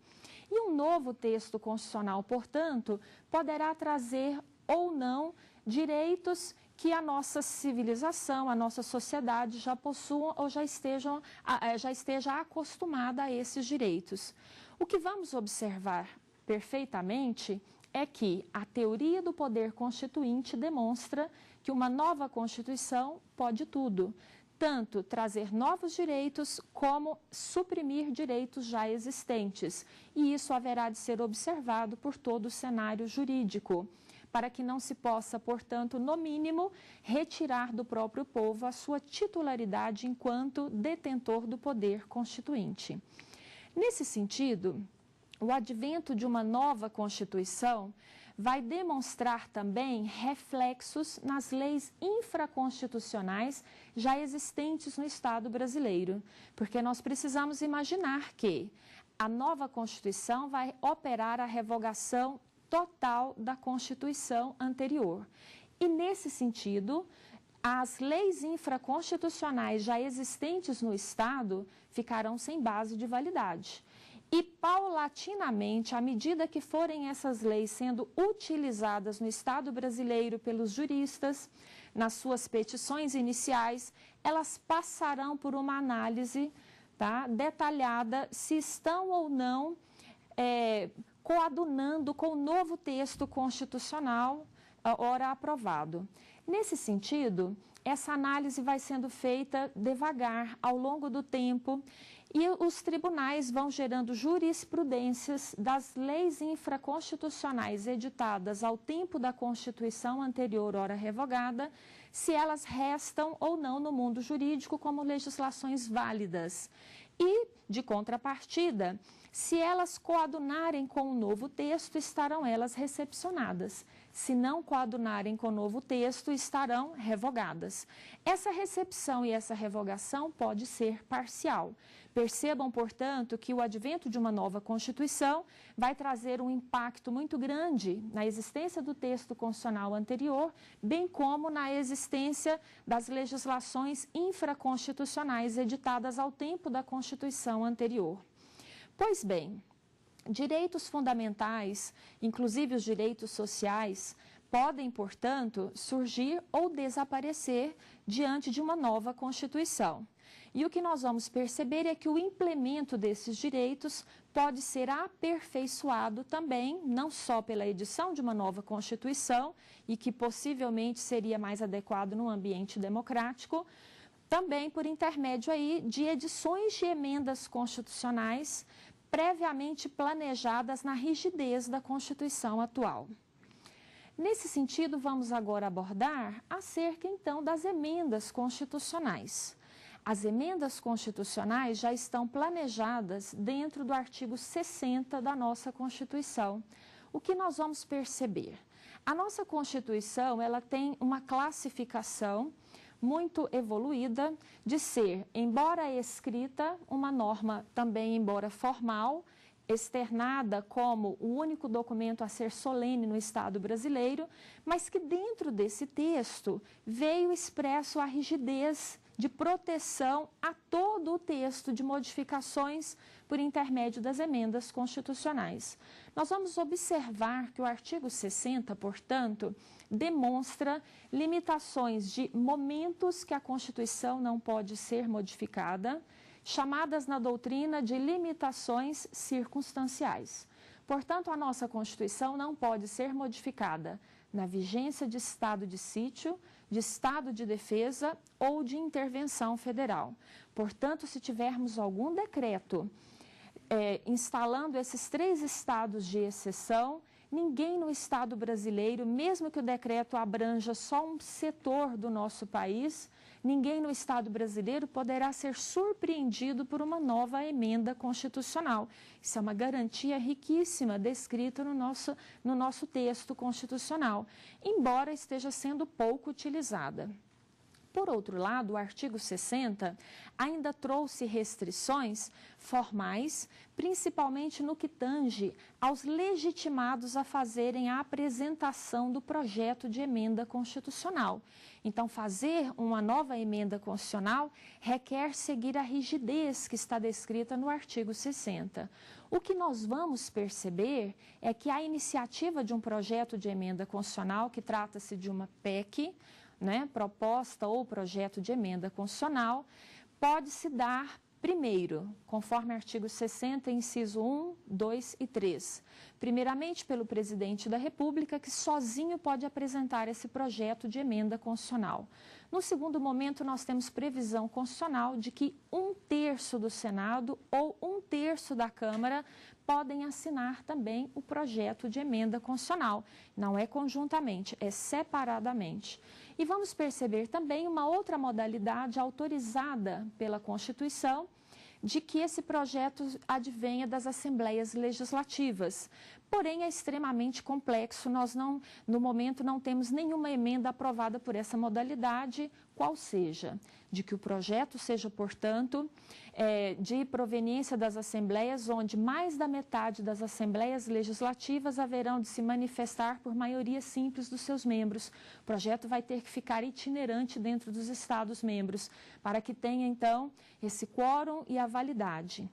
E um novo texto constitucional, portanto, poderá trazer ou não direitos que a nossa civilização, a nossa sociedade já possuam ou já esteja acostumada a esses direitos. O que vamos observar perfeitamente é que a teoria do poder constituinte demonstra que uma nova Constituição pode tudo, tanto trazer novos direitos como suprimir direitos já existentes. E isso haverá de ser observado por todo o cenário jurídico, para que não se possa, portanto, no mínimo, retirar do próprio povo a sua titularidade enquanto detentor do poder constituinte. Nesse sentido, o advento de uma nova Constituição vai demonstrar também reflexos nas leis infraconstitucionais já existentes no Estado brasileiro, porque nós precisamos imaginar que a nova Constituição vai operar a revogação total da Constituição anterior. E, nesse sentido, as leis infraconstitucionais já existentes no Estado ficarão sem base de validade. E, paulatinamente, à medida que forem essas leis sendo utilizadas no Estado brasileiro pelos juristas, nas suas petições iniciais, elas passarão por uma análise detalhada se estão ou não coadunando com o novo texto constitucional, ora aprovado. Nesse sentido, essa análise vai sendo feita devagar, ao longo do tempo, e os tribunais vão gerando jurisprudências das leis infraconstitucionais editadas ao tempo da Constituição anterior, ora revogada, se elas restam ou não no mundo jurídico como legislações válidas. E, de contrapartida, se elas coadunarem com o novo texto, estarão elas recepcionadas. Se não coadunarem com o novo texto, estarão revogadas. Essa recepção e essa revogação pode ser parcial. Percebam, portanto, que o advento de uma nova Constituição vai trazer um impacto muito grande na existência do texto constitucional anterior, bem como na existência das legislações infraconstitucionais editadas ao tempo da Constituição anterior. Pois bem, direitos fundamentais, inclusive os direitos sociais, podem, portanto, surgir ou desaparecer diante de uma nova Constituição. E o que nós vamos perceber é que o implemento desses direitos pode ser aperfeiçoado também, não só pela edição de uma nova Constituição, e que possivelmente seria mais adequado num ambiente democrático, também por intermédio aí de edições de emendas constitucionais previamente planejadas na rigidez da Constituição atual. Nesse sentido, vamos agora abordar acerca, então, das emendas constitucionais. As emendas constitucionais já estão planejadas dentro do artigo 60 da nossa Constituição. O que nós vamos perceber? A nossa Constituição, ela tem uma classificação muito evoluída de ser, embora escrita, uma norma também, embora formal, externada como o único documento a ser solene no Estado brasileiro, mas que dentro desse texto veio expresso a rigidez de proteção a todo o texto de modificações por intermédio das emendas constitucionais. Nós vamos observar que o artigo 60, portanto, demonstra limitações de momentos que a Constituição não pode ser modificada, chamadas na doutrina de limitações circunstanciais. Portanto, a nossa Constituição não pode ser modificada na vigência de estado de sítio, de estado de defesa ou de intervenção federal. Portanto, se tivermos algum decreto instalando esses 3 estados de exceção, ninguém no Estado brasileiro, mesmo que o decreto abranja só um setor do nosso país, ninguém no Estado brasileiro poderá ser surpreendido por uma nova emenda constitucional. Isso é uma garantia riquíssima descrita no nosso texto constitucional, embora esteja sendo pouco utilizada. Por outro lado, o artigo 60 ainda trouxe restrições formais, principalmente no que tange aos legitimados a fazerem a apresentação do projeto de emenda constitucional. Então, fazer uma nova emenda constitucional requer seguir a rigidez que está descrita no artigo 60. O que nós vamos perceber é que a iniciativa de um projeto de emenda constitucional, que trata-se de uma PEC, proposta ou projeto de emenda constitucional, pode se dar primeiro, conforme artigo 60, inciso 1, 2 e 3. Primeiramente, pelo presidente da República, que sozinho pode apresentar esse projeto de emenda constitucional. No segundo momento, nós temos previsão constitucional de que 1/3 do Senado ou 1/3 da Câmara podem assinar também o projeto de emenda constitucional. Não é conjuntamente, é separadamente. E vamos perceber também uma outra modalidade autorizada pela Constituição, de que esse projeto advenha das assembleias legislativas. Porém, é extremamente complexo, nós no momento não temos nenhuma emenda aprovada por essa modalidade, qual seja, de que o projeto seja, portanto, de proveniência das assembleias, onde mais da metade das assembleias legislativas haverão de se manifestar por maioria simples dos seus membros. O projeto vai ter que ficar itinerante dentro dos Estados-membros, para que tenha, então, esse quórum e a validade.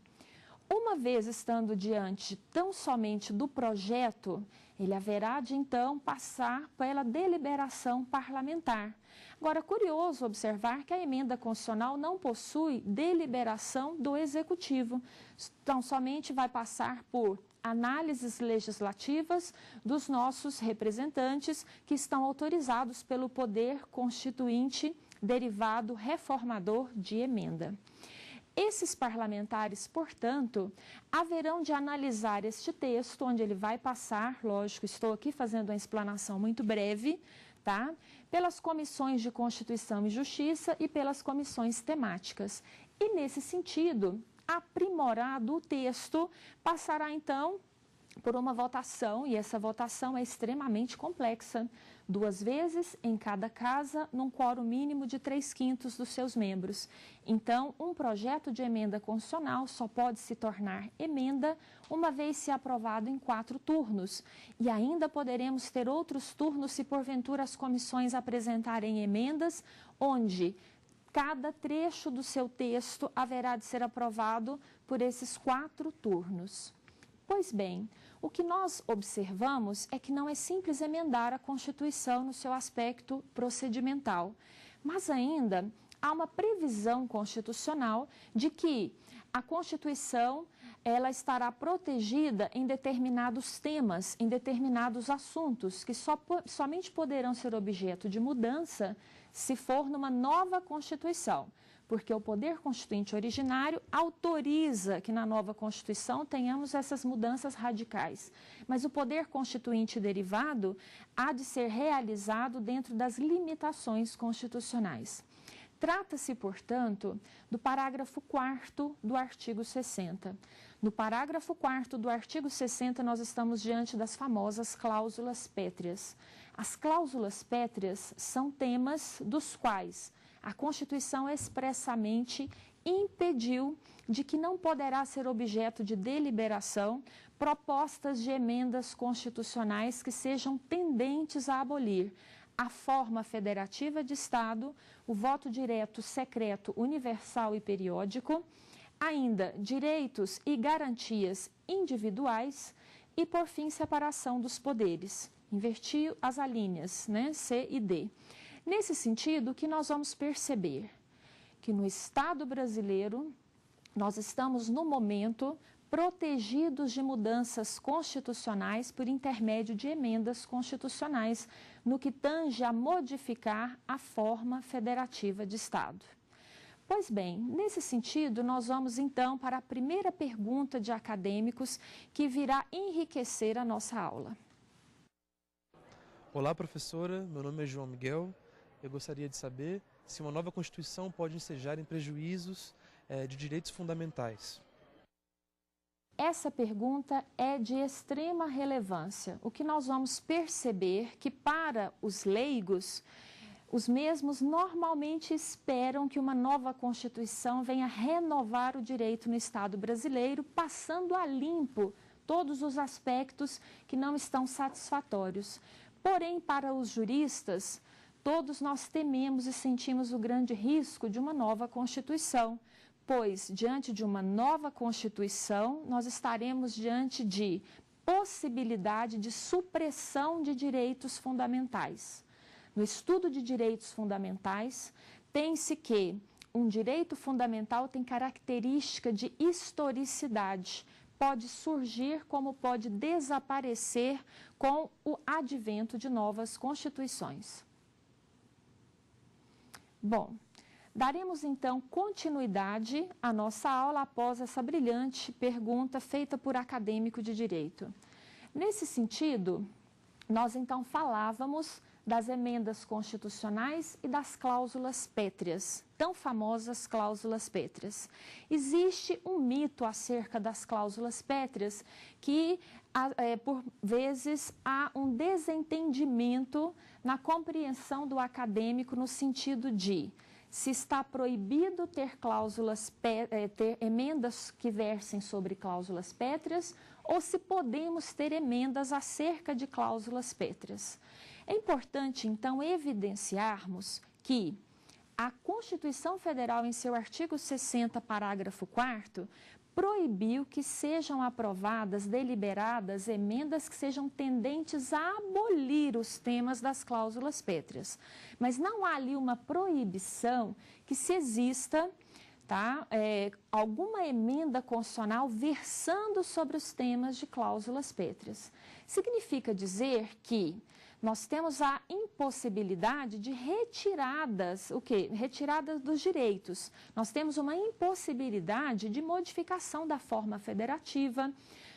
Uma vez estando diante tão somente do projeto, ele haverá de, então, passar pela deliberação parlamentar. Agora, curioso observar que a emenda constitucional não possui deliberação do Executivo. Então, somente vai passar por análises legislativas dos nossos representantes que estão autorizados pelo poder constituinte derivado reformador de emenda. Esses parlamentares, portanto, haverão de analisar este texto, onde ele vai passar, lógico, estou aqui fazendo uma explanação muito breve, tá? Pelas comissões de Constituição e Justiça e pelas comissões temáticas. E, nesse sentido, aprimorado o texto, passará, então, por uma votação, e essa votação é extremamente complexa, 2 vezes em cada casa, num quórum mínimo de 3/5 dos seus membros. Então, um projeto de emenda constitucional só pode se tornar emenda uma vez se aprovado em 4 turnos. E ainda poderemos ter outros turnos se porventura as comissões apresentarem emendas, onde cada trecho do seu texto haverá de ser aprovado por esses 4 turnos. Pois bem, o que nós observamos é que não é simples emendar a Constituição no seu aspecto procedimental, mas ainda há uma previsão constitucional de que a Constituição ela estará protegida em determinados temas, em determinados assuntos, que somente poderão ser objeto de mudança se for numa nova Constituição. Porque o poder constituinte originário autoriza que na nova Constituição tenhamos essas mudanças radicais. Mas o poder constituinte derivado há de ser realizado dentro das limitações constitucionais. Trata-se, portanto, do parágrafo 4º do artigo 60. No parágrafo 4º do artigo 60, nós estamos diante das famosas cláusulas pétreas. As cláusulas pétreas são temas dos quais a Constituição expressamente impediu de que não poderá ser objeto de deliberação propostas de emendas constitucionais que sejam tendentes a abolir a forma federativa de Estado, o voto direto, secreto, universal e periódico, ainda direitos e garantias individuais e, por fim, separação dos poderes. Inverti as alíneas, né, C e D. Nesse sentido, o que nós vamos perceber? Que no Estado brasileiro, nós estamos, no momento, protegidos de mudanças constitucionais por intermédio de emendas constitucionais, no que tange a modificar a forma federativa de Estado. Pois bem, nesse sentido, nós vamos então para a primeira pergunta de acadêmicos que virá enriquecer a nossa aula. Olá, professora. Meu nome é João Miguel. Eu gostaria de saber se uma nova Constituição pode ensejar em prejuízos de direitos fundamentais. Essa pergunta é de extrema relevância. O que nós vamos perceber que para os leigos, os mesmos normalmente esperam que uma nova Constituição venha renovar o direito no Estado brasileiro, passando a limpo todos os aspectos que não estão satisfatórios. Porém, para os juristas, todos nós tememos e sentimos o grande risco de uma nova Constituição, pois, diante de uma nova Constituição, nós estaremos diante de possibilidade de supressão de direitos fundamentais. No estudo de direitos fundamentais, tem-se que um direito fundamental tem característica de historicidade, pode surgir como pode desaparecer com o advento de novas constituições. Bom, daremos então continuidade à nossa aula após essa brilhante pergunta feita por acadêmico de direito. Nesse sentido, nós então falávamos das emendas constitucionais e das cláusulas pétreas, tão famosas cláusulas pétreas. Existe um mito acerca das cláusulas pétreas que, por vezes, há um desentendimento na compreensão do acadêmico no sentido de se está proibido ter ter emendas que versem sobre cláusulas pétreas ou se podemos ter emendas acerca de cláusulas pétreas. É importante, então, evidenciarmos que a Constituição Federal, em seu artigo 60, parágrafo 4º, proibiu que sejam aprovadas, deliberadas, emendas que sejam tendentes a abolir os temas das cláusulas pétreas. Mas não há ali uma proibição que se exista alguma emenda constitucional versando sobre os temas de cláusulas pétreas. Significa dizer que nós temos a impossibilidade de retiradas, o quê? Retiradas dos direitos. Nós temos uma impossibilidade de modificação da forma federativa.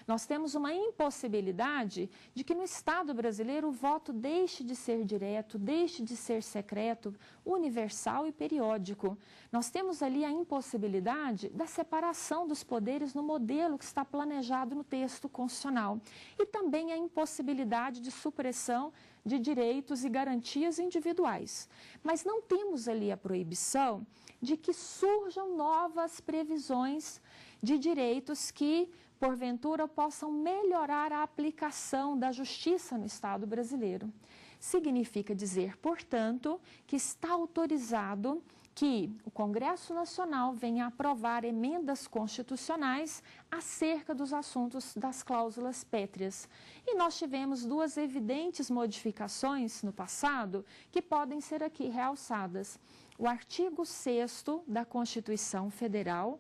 Nós temos uma impossibilidade de que no Estado brasileiro o voto deixe de ser direto, deixe de ser secreto, universal e periódico. Nós temos ali a impossibilidade da separação dos poderes no modelo que está planejado no texto constitucional. E também a impossibilidade de supressão de direitos e garantias individuais. Mas não temos ali a proibição de que surjam novas previsões de direitos que porventura possam melhorar a aplicação da justiça no Estado brasileiro. Significa dizer, portanto, que está autorizado que o Congresso Nacional venha aprovar emendas constitucionais acerca dos assuntos das cláusulas pétreas. E nós tivemos duas evidentes modificações no passado que podem ser aqui realçadas. O artigo 6º da Constituição Federal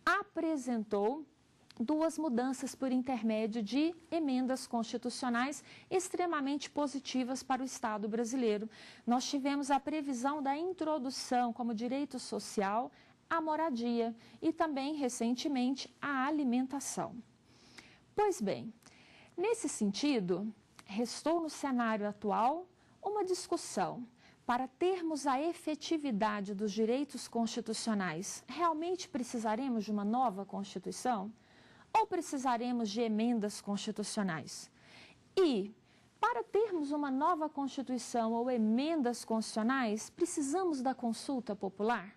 apresentou duas mudanças por intermédio de emendas constitucionais extremamente positivas para o Estado brasileiro. Nós tivemos a previsão da introdução como direito social à moradia e também, recentemente, à alimentação. Pois bem, nesse sentido, restou no cenário atual uma discussão. Para termos a efetividade dos direitos constitucionais, realmente precisaremos de uma nova Constituição? Ou precisaremos de emendas constitucionais? E, para termos uma nova Constituição ou emendas constitucionais, precisamos da consulta popular?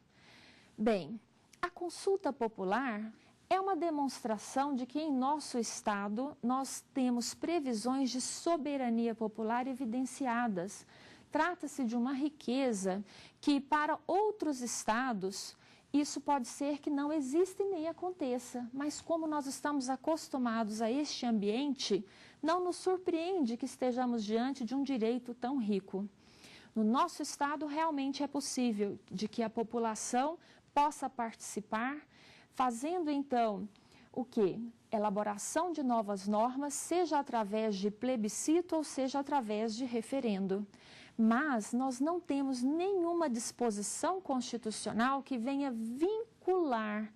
Bem, a consulta popular é uma demonstração de que em nosso Estado nós temos previsões de soberania popular evidenciadas. Trata-se de uma riqueza que, para outros estados, isso pode ser que não exista e nem aconteça, mas como nós estamos acostumados a este ambiente, não nos surpreende que estejamos diante de um direito tão rico. No nosso estado, realmente é possível de que a população possa participar, fazendo então o quê? Elaboração de novas normas, seja através de plebiscito ou seja através de referendo. Mas nós não temos nenhuma disposição constitucional que venha vincular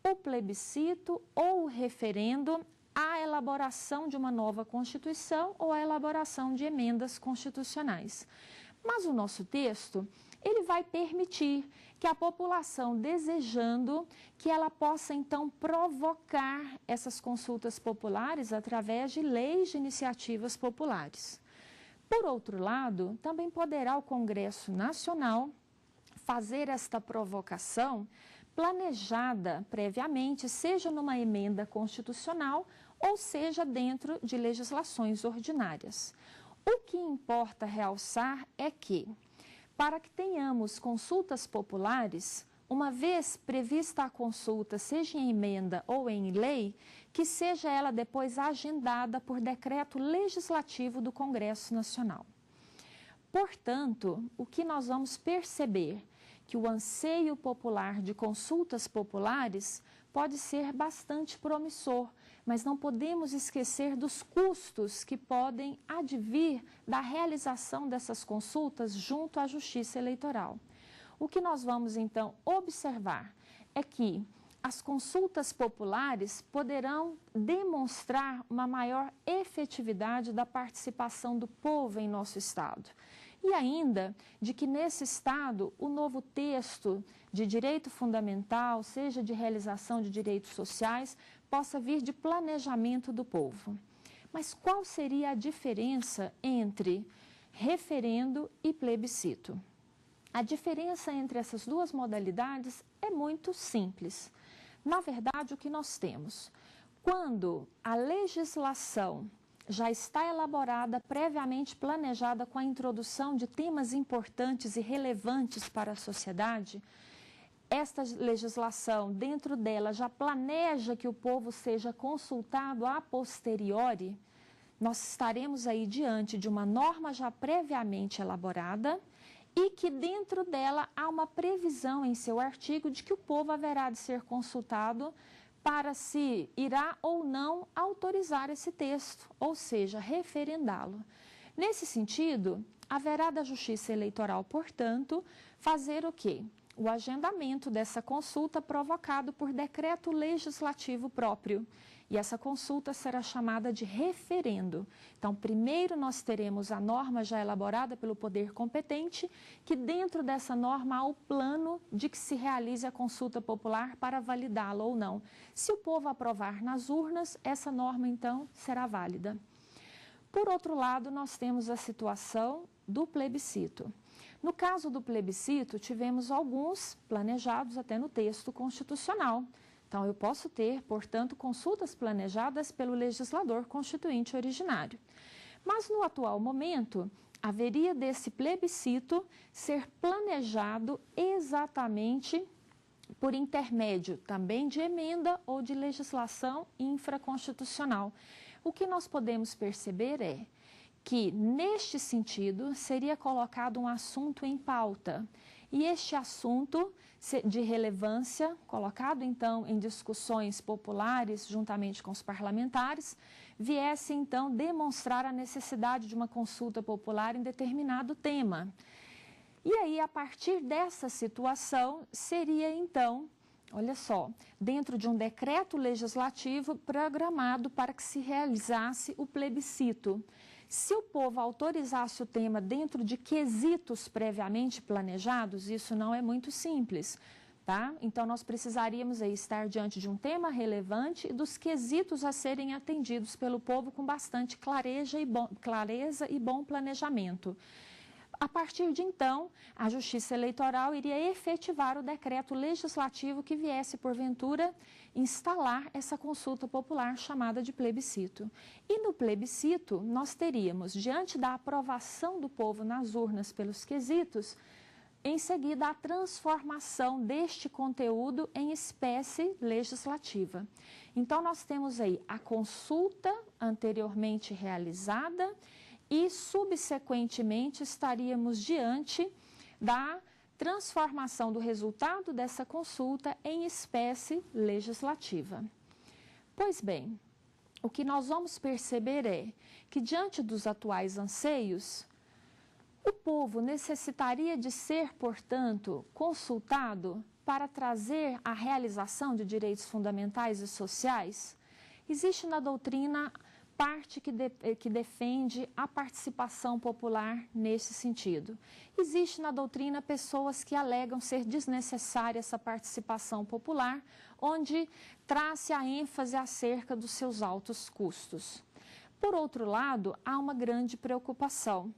o plebiscito ou o referendo à elaboração de uma nova Constituição ou à elaboração de emendas constitucionais. Mas o nosso texto, ele vai permitir que a população, desejando, que ela possa então provocar essas consultas populares através de leis de iniciativas populares. Por outro lado, também poderá o Congresso Nacional fazer esta provocação planejada previamente, seja numa emenda constitucional ou seja dentro de legislações ordinárias. O que importa realçar é que, para que tenhamos consultas populares, uma vez prevista a consulta, seja em emenda ou em lei, que seja ela depois agendada por decreto legislativo do Congresso Nacional. Portanto, o que nós vamos perceber? Que o anseio popular de consultas populares pode ser bastante promissor, mas não podemos esquecer dos custos que podem advir da realização dessas consultas junto à Justiça Eleitoral. O que nós vamos, então, observar é que as consultas populares poderão demonstrar uma maior efetividade da participação do povo em nosso Estado. E ainda de que nesse Estado o novo texto de direito fundamental, seja de realização de direitos sociais, possa vir de planejamento do povo. Mas qual seria a diferença entre referendo e plebiscito? A diferença entre essas duas modalidades é muito simples. Na verdade, o que nós temos? Quando a legislação já está elaborada, previamente planejada com a introdução de temas importantes e relevantes para a sociedade, esta legislação, dentro dela, já planeja que o povo seja consultado a posteriori, nós estaremos aí diante de uma norma já previamente elaborada, e que dentro dela há uma previsão em seu artigo de que o povo haverá de ser consultado para se irá ou não autorizar esse texto, ou seja, referendá-lo. Nesse sentido, haverá da Justiça Eleitoral, portanto, fazer o quê? O agendamento dessa consulta provocado por decreto legislativo próprio. E essa consulta será chamada de referendo. Então, primeiro nós teremos a norma já elaborada pelo poder competente, que dentro dessa norma há o plano de que se realize a consulta popular para validá-la ou não. Se o povo aprovar nas urnas, essa norma então será válida. Por outro lado, nós temos a situação do plebiscito. No caso do plebiscito, tivemos alguns planejados até no texto constitucional. Então, eu posso ter, portanto, consultas planejadas pelo legislador constituinte originário. Mas, no atual momento, haveria desse plebiscito ser planejado exatamente por intermédio também de emenda ou de legislação infraconstitucional. O que nós podemos perceber é que, neste sentido, seria colocado um assunto em pauta. E este assunto de relevância, colocado então em discussões populares juntamente com os parlamentares, viesse então demonstrar a necessidade de uma consulta popular em determinado tema. E aí, a partir dessa situação, seria então, olha só, dentro de um decreto legislativo programado para que se realizasse o plebiscito. Se o povo autorizasse o tema dentro de quesitos previamente planejados, isso não é muito simples, tá? Então, nós precisaríamos aí estar diante de um tema relevante e dos quesitos a serem atendidos pelo povo com bastante clareza e bom planejamento. A partir de então, a Justiça Eleitoral iria efetivar o decreto legislativo que viesse, porventura, instalar essa consulta popular chamada de plebiscito. E no plebiscito, nós teríamos, diante da aprovação do povo nas urnas pelos quesitos, em seguida a transformação deste conteúdo em espécie legislativa. Então, nós temos aí a consulta anteriormente realizada e, subsequentemente, estaríamos diante da transformação do resultado dessa consulta em espécie legislativa. Pois bem, o que nós vamos perceber é que, diante dos atuais anseios, o povo necessitaria de ser, portanto, consultado para trazer a realização de direitos fundamentais e sociais. Existe na doutrina parte que defende a participação popular nesse sentido. Existe na doutrina pessoas que alegam ser desnecessária essa participação popular, onde traz-se a ênfase acerca dos seus altos custos. Por outro lado, há uma grande preocupação.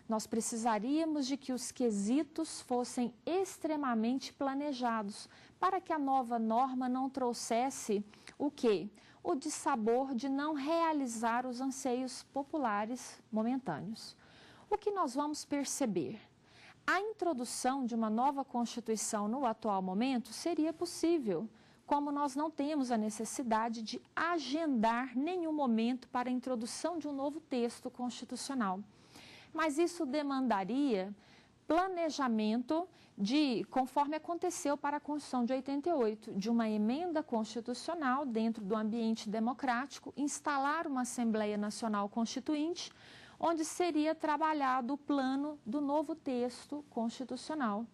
Nós precisaríamos de que os quesitos fossem extremamente planejados, para que a nova norma não trouxesse o quê? O dissabor de não realizar os anseios populares momentâneos. O que nós vamos perceber? A introdução de uma nova Constituição no atual momento seria possível, como nós não temos a necessidade de agendar nenhum momento para a introdução de um novo texto constitucional. Mas isso demandaria planejamento conforme aconteceu para a Constituição de 88, de uma emenda constitucional dentro do ambiente democrático, instalar uma Assembleia Nacional Constituinte, onde seria trabalhado o plano do novo texto constitucional.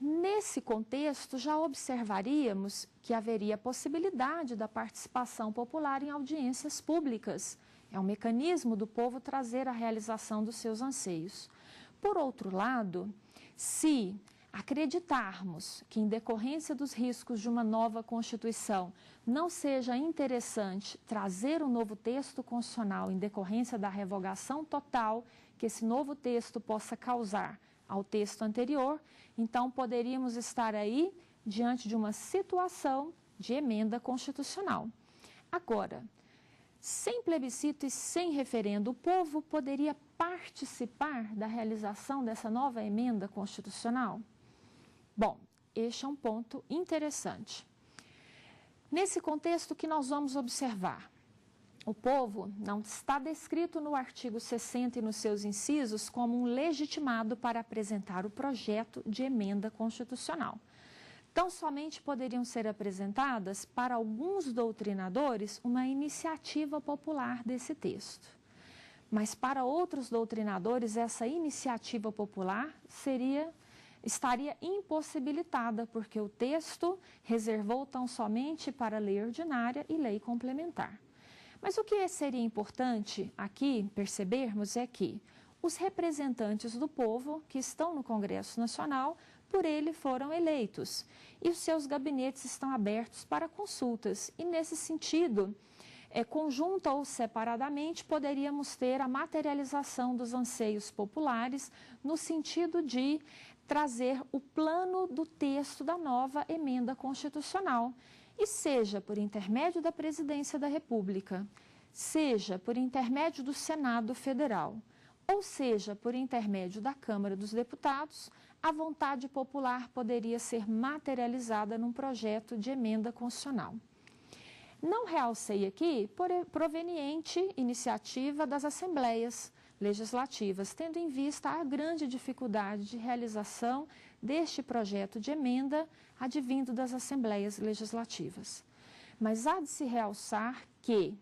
Nesse contexto, já observaríamos que haveria possibilidade da participação popular em audiências públicas. É um mecanismo do povo trazer a realização dos seus anseios. Por outro lado, se acreditarmos que, em decorrência dos riscos de uma nova Constituição, não seja interessante trazer um novo texto constitucional em decorrência da revogação total que esse novo texto possa causar ao texto anterior, então poderíamos estar aí diante de uma situação de emenda constitucional. Agora, sem plebiscito e sem referendo, o povo poderia participar da realização dessa nova emenda constitucional? Bom, este é um ponto interessante. Nesse contexto, o que nós vamos observar? O povo não está descrito no artigo 60 e nos seus incisos como um legitimado para apresentar o projeto de emenda constitucional. Tão somente poderiam ser apresentadas, para alguns doutrinadores, uma iniciativa popular desse texto. Mas para outros doutrinadores, essa iniciativa popular estaria impossibilitada, porque o texto reservou tão somente para lei ordinária e lei complementar. Mas o que seria importante aqui percebermos é que os representantes do povo que estão no Congresso Nacional, por ele foram eleitos e os seus gabinetes estão abertos para consultas. E nesse sentido, conjunta ou separadamente, poderíamos ter a materialização dos anseios populares no sentido de trazer o plano do texto da nova emenda constitucional. E seja por intermédio da Presidência da República, seja por intermédio do Senado Federal, ou seja por intermédio da Câmara dos Deputados, a vontade popular poderia ser materializada num projeto de emenda constitucional. Não realcei aqui por proveniente iniciativa das Assembleias Legislativas, tendo em vista a grande dificuldade de realização deste projeto de emenda advindo das Assembleias Legislativas. Mas há de se realçar que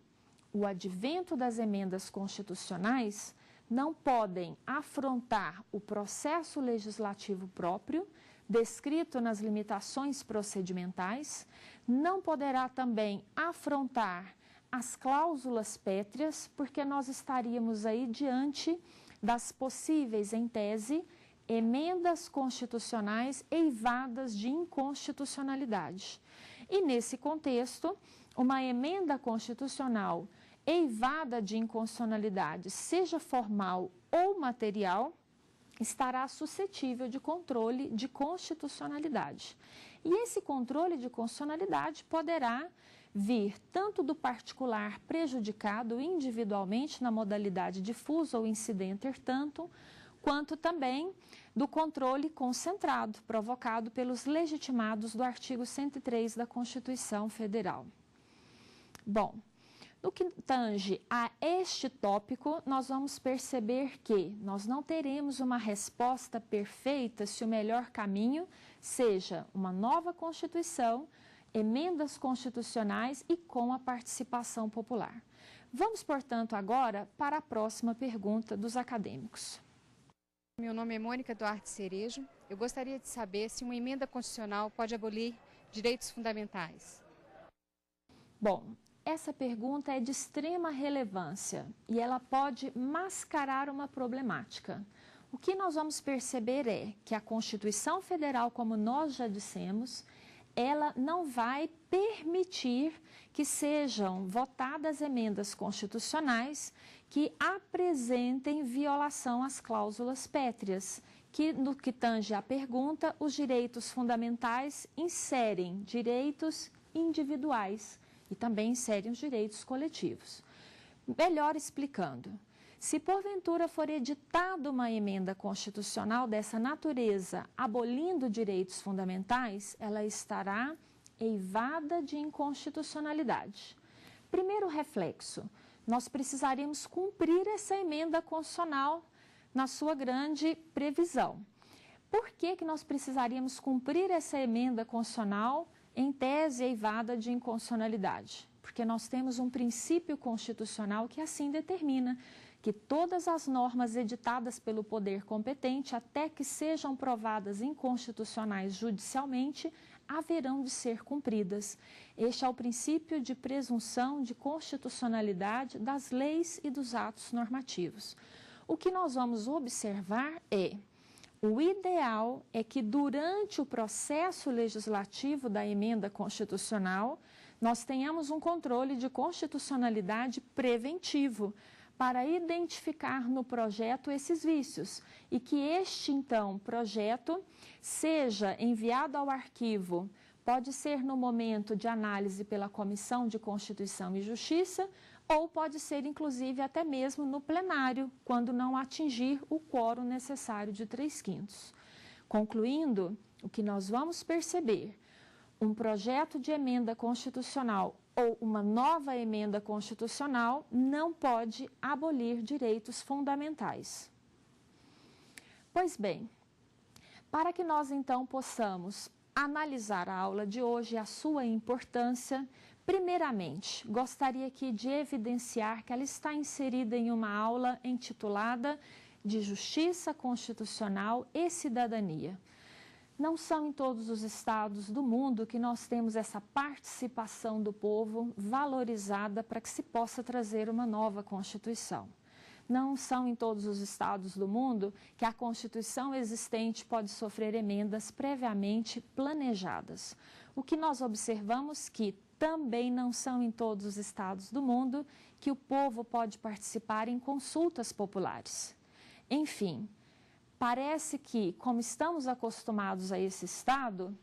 o advento das emendas constitucionais não podem afrontar o processo legislativo próprio, descrito nas limitações procedimentais, não poderá também afrontar as cláusulas pétreas, porque nós estaríamos aí diante das possíveis, em tese, emendas constitucionais eivadas de inconstitucionalidade. E nesse contexto, uma emenda constitucional eivada de inconstitucionalidade, seja formal ou material, estará suscetível de controle de constitucionalidade. E esse controle de constitucionalidade poderá vir tanto do particular prejudicado individualmente na modalidade difusa ou incidente tanto, quanto também do controle concentrado, provocado pelos legitimados do artigo 103 da Constituição Federal. Bom, no que tange a este tópico, nós vamos perceber que nós não teremos uma resposta perfeita se o melhor caminho seja uma nova Constituição, emendas constitucionais e com a participação popular. Vamos, portanto, agora para a próxima pergunta dos acadêmicos. Meu nome é Mônica Duarte Cerejo. Eu gostaria de saber se uma emenda constitucional pode abolir direitos fundamentais. Bom, essa pergunta é de extrema relevância e ela pode mascarar uma problemática. O que nós vamos perceber é que a Constituição Federal, como nós já dissemos, ela não vai permitir que sejam votadas emendas constitucionais que apresentem violação às cláusulas pétreas, que no que tange à pergunta, os direitos fundamentais inserem direitos individuais e também inserem os direitos coletivos. Melhor explicando, se porventura for editada uma emenda constitucional dessa natureza, abolindo direitos fundamentais, ela estará eivada de inconstitucionalidade. Primeiro reflexo, nós precisaríamos cumprir essa emenda constitucional na sua grande previsão. Por que nós precisaríamos cumprir essa emenda constitucional em tese eivada de inconstitucionalidade? Porque nós temos um princípio constitucional que assim determina que todas as normas editadas pelo poder competente, até que sejam provadas inconstitucionais judicialmente, haverão de ser cumpridas. Este é o princípio de presunção de constitucionalidade das leis e dos atos normativos. O que nós vamos observar é: o ideal é que durante o processo legislativo da emenda constitucional, nós tenhamos um controle de constitucionalidade preventivo, para identificar no projeto esses vícios e que este, então, projeto seja enviado ao arquivo, pode ser no momento de análise pela Comissão de Constituição e Justiça ou pode ser, inclusive, até mesmo no plenário, quando não atingir o quórum necessário de 3/5. Concluindo, o que nós vamos perceber, um projeto de emenda constitucional ou uma nova emenda constitucional não pode abolir direitos fundamentais. Pois bem, para que nós então possamos analisar a aula de hoje e a sua importância, Primeiramente, gostaria aqui de evidenciar que ela está inserida em uma aula intitulada de Justiça Constitucional e Cidadania. Não são em todos os estados do mundo que nós temos essa participação do povo valorizada para que se possa trazer uma nova Constituição. Não são em todos os estados do mundo que a Constituição existente pode sofrer emendas previamente planejadas. O que nós observamos que também não são em todos os estados do mundo que o povo pode participar em consultas populares. Enfim, parece que, como estamos acostumados a esse estado,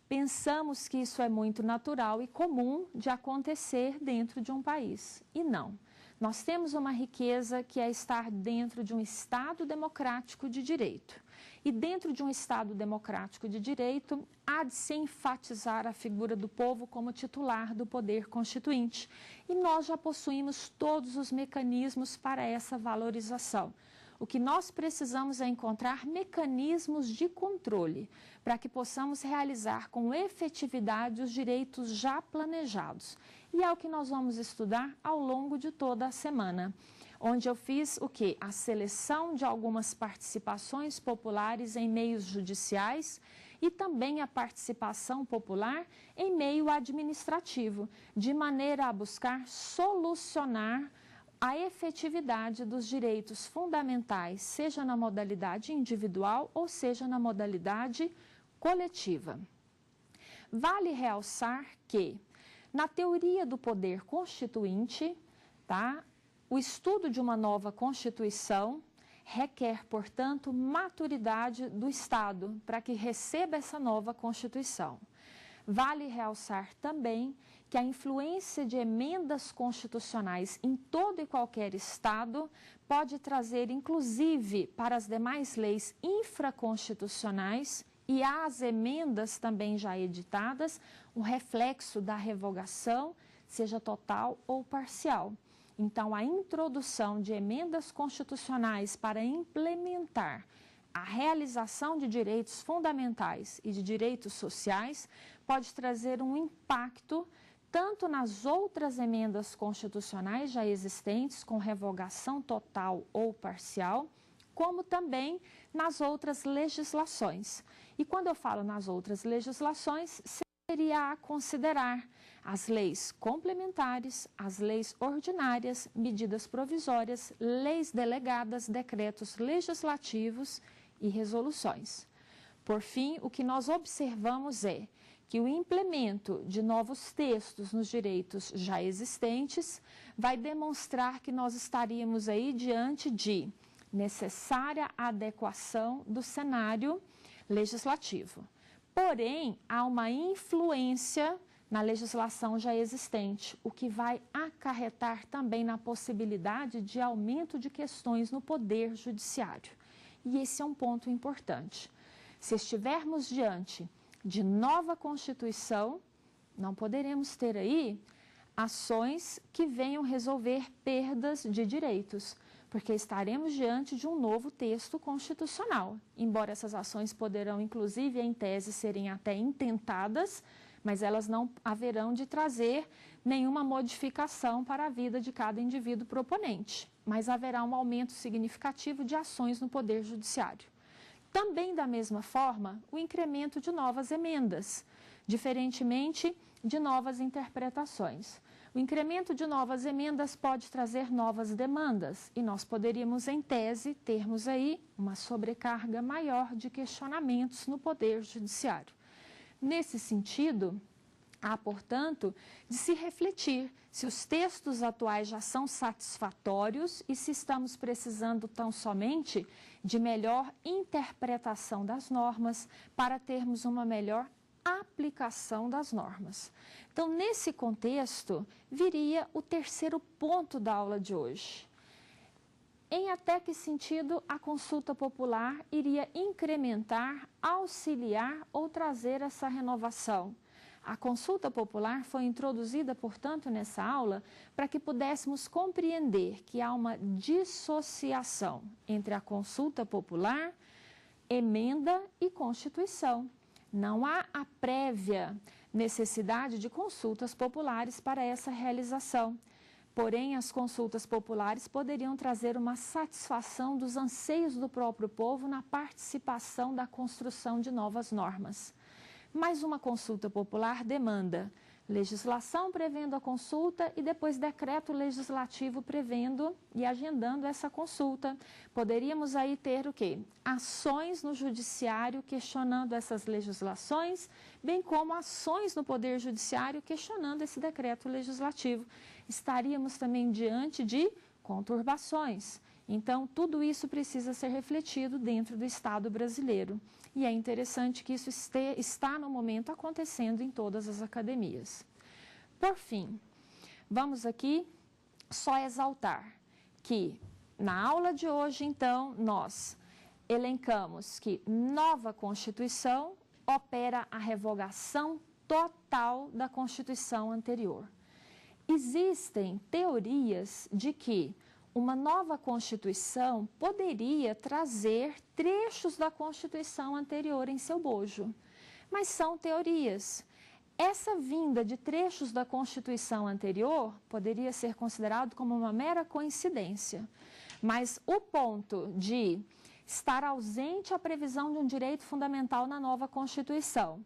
pensamos que isso é muito natural e comum de acontecer dentro de um país. E não. Nós temos uma riqueza que é estar dentro de um Estado democrático de direito. E dentro de um Estado democrático de direito, há de se enfatizar a figura do povo como titular do poder constituinte. E nós já possuímos todos os mecanismos para essa valorização. O que nós precisamos é encontrar mecanismos de controle para que possamos realizar com efetividade os direitos já planejados. E é o que nós vamos estudar ao longo de toda a semana, onde eu fiz o quê? A seleção de algumas participações populares em meios judiciais e também a participação popular em meio administrativo, de maneira a buscar solucionar a efetividade dos direitos fundamentais, seja na modalidade individual ou seja na modalidade coletiva. Vale realçar que, na teoria do poder constituinte, o estudo de uma nova Constituição requer, portanto, maturidade do Estado para que receba essa nova Constituição. Vale realçar também que a influência de emendas constitucionais em todo e qualquer Estado pode trazer, inclusive, para as demais leis infraconstitucionais e as emendas também já editadas, um reflexo da revogação, seja total ou parcial. Então, a introdução de emendas constitucionais para implementar a realização de direitos fundamentais e de direitos sociais pode trazer um impacto tanto nas outras emendas constitucionais já existentes, com revogação total ou parcial, como também nas outras legislações. E quando eu falo nas outras legislações, seria a considerar as leis complementares, as leis ordinárias, medidas provisórias, leis delegadas, decretos legislativos e resoluções. Por fim, o que nós observamos é que o implemento de novos textos nos direitos já existentes vai demonstrar que nós estaríamos aí diante de necessária adequação do cenário legislativo. Porém, há uma influência na legislação já existente, o que vai acarretar também na possibilidade de aumento de questões no poder judiciário. E esse é um ponto importante. Se estivermos diante de nova Constituição, não poderemos ter aí ações que venham resolver perdas de direitos, porque estaremos diante de um novo texto constitucional. Embora essas ações poderão, inclusive, em tese, serem até intentadas, mas elas não haverão de trazer nenhuma modificação para a vida de cada indivíduo proponente, mas haverá um aumento significativo de ações no Poder Judiciário. Também, da mesma forma, o incremento de novas emendas, diferentemente de novas interpretações. O incremento de novas emendas pode trazer novas demandas e nós poderíamos, em tese, termos aí uma sobrecarga maior de questionamentos no Poder Judiciário. Nesse sentido, há, portanto, de se refletir se os textos atuais já são satisfatórios e se estamos precisando tão somente de melhor interpretação das normas para termos uma melhor aplicação das normas. Então, nesse contexto, viria o terceiro ponto da aula de hoje. Em até que sentido a consulta popular iria incrementar, auxiliar ou trazer essa renovação? A consulta popular foi introduzida, portanto, nessa aula para que pudéssemos compreender que há uma dissociação entre a consulta popular, emenda e Constituição. Não há a prévia necessidade de consultas populares para essa realização. Porém, as consultas populares poderiam trazer uma satisfação dos anseios do próprio povo na participação da construção de novas normas. Mas uma consulta popular demanda legislação prevendo a consulta e depois decreto legislativo prevendo e agendando essa consulta. Poderíamos aí ter o quê? Ações no judiciário questionando essas legislações, bem como ações no Poder Judiciário questionando esse decreto legislativo. Estaríamos também diante de conturbações. Então, tudo isso precisa ser refletido dentro do Estado brasileiro. E é interessante que isso está no momento acontecendo em todas as academias. Por fim, vamos aqui só exaltar que na aula de hoje, então, nós elencamos que nova Constituição opera a revogação total da Constituição anterior. Existem teorias de que uma nova Constituição poderia trazer trechos da Constituição anterior em seu bojo, mas são teorias. Essa vinda de trechos da Constituição anterior poderia ser considerado como uma mera coincidência, mas o ponto de estar ausente a previsão de um direito fundamental na nova Constituição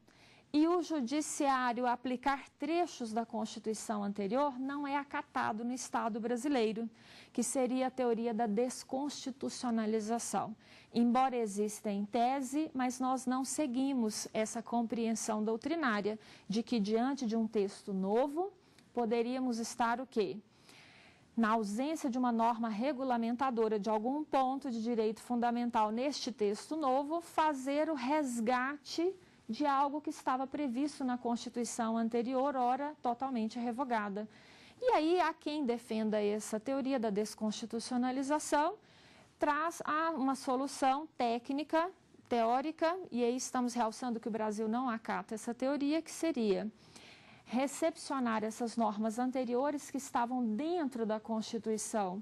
e o Judiciário aplicar trechos da Constituição anterior não é acatado no Estado brasileiro, que seria a teoria da desconstitucionalização. Embora exista em tese, mas nós não seguimos essa compreensão doutrinária de que diante de um texto novo, poderíamos estar o quê? Na ausência de uma norma regulamentadora de algum ponto de direito fundamental neste texto novo, fazer o resgate de algo que estava previsto na Constituição anterior, ora totalmente revogada. E aí, há quem defenda essa teoria da desconstitucionalização, traz uma solução técnica, teórica, e aí estamos realçando que o Brasil não acata essa teoria, que seria recepcionar essas normas anteriores que estavam dentro da Constituição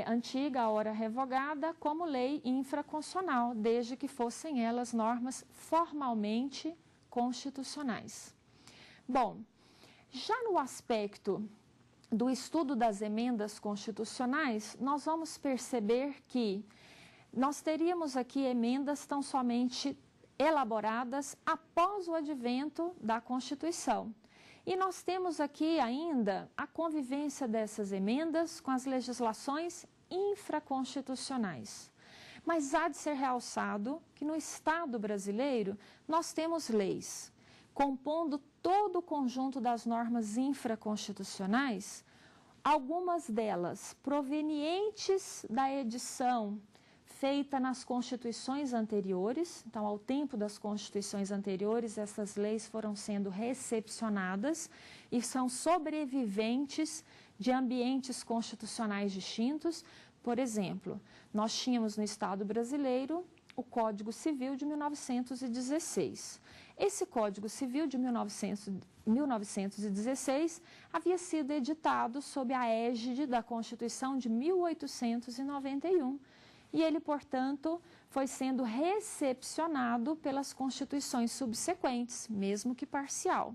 antiga, ora revogada, como lei infraconstitucional, desde que fossem elas normas formalmente constitucionais. Bom, já no aspecto do estudo das emendas constitucionais, nós vamos perceber que nós teríamos aqui emendas tão somente elaboradas após o advento da Constituição. E nós temos aqui ainda a convivência dessas emendas com as legislações infraconstitucionais. Mas há de ser realçado que no Estado brasileiro nós temos leis compondo todo o conjunto das normas infraconstitucionais, algumas delas provenientes da edição feita nas constituições anteriores. Então, ao tempo das constituições anteriores, essas leis foram sendo recepcionadas e são sobreviventes de ambientes constitucionais distintos. Por exemplo, nós tínhamos no Estado brasileiro o Código Civil de 1916. Esse Código Civil de 1916 havia sido editado sob a égide da Constituição de 1891. E ele, portanto, foi sendo recepcionado pelas constituições subsequentes, mesmo que parcial.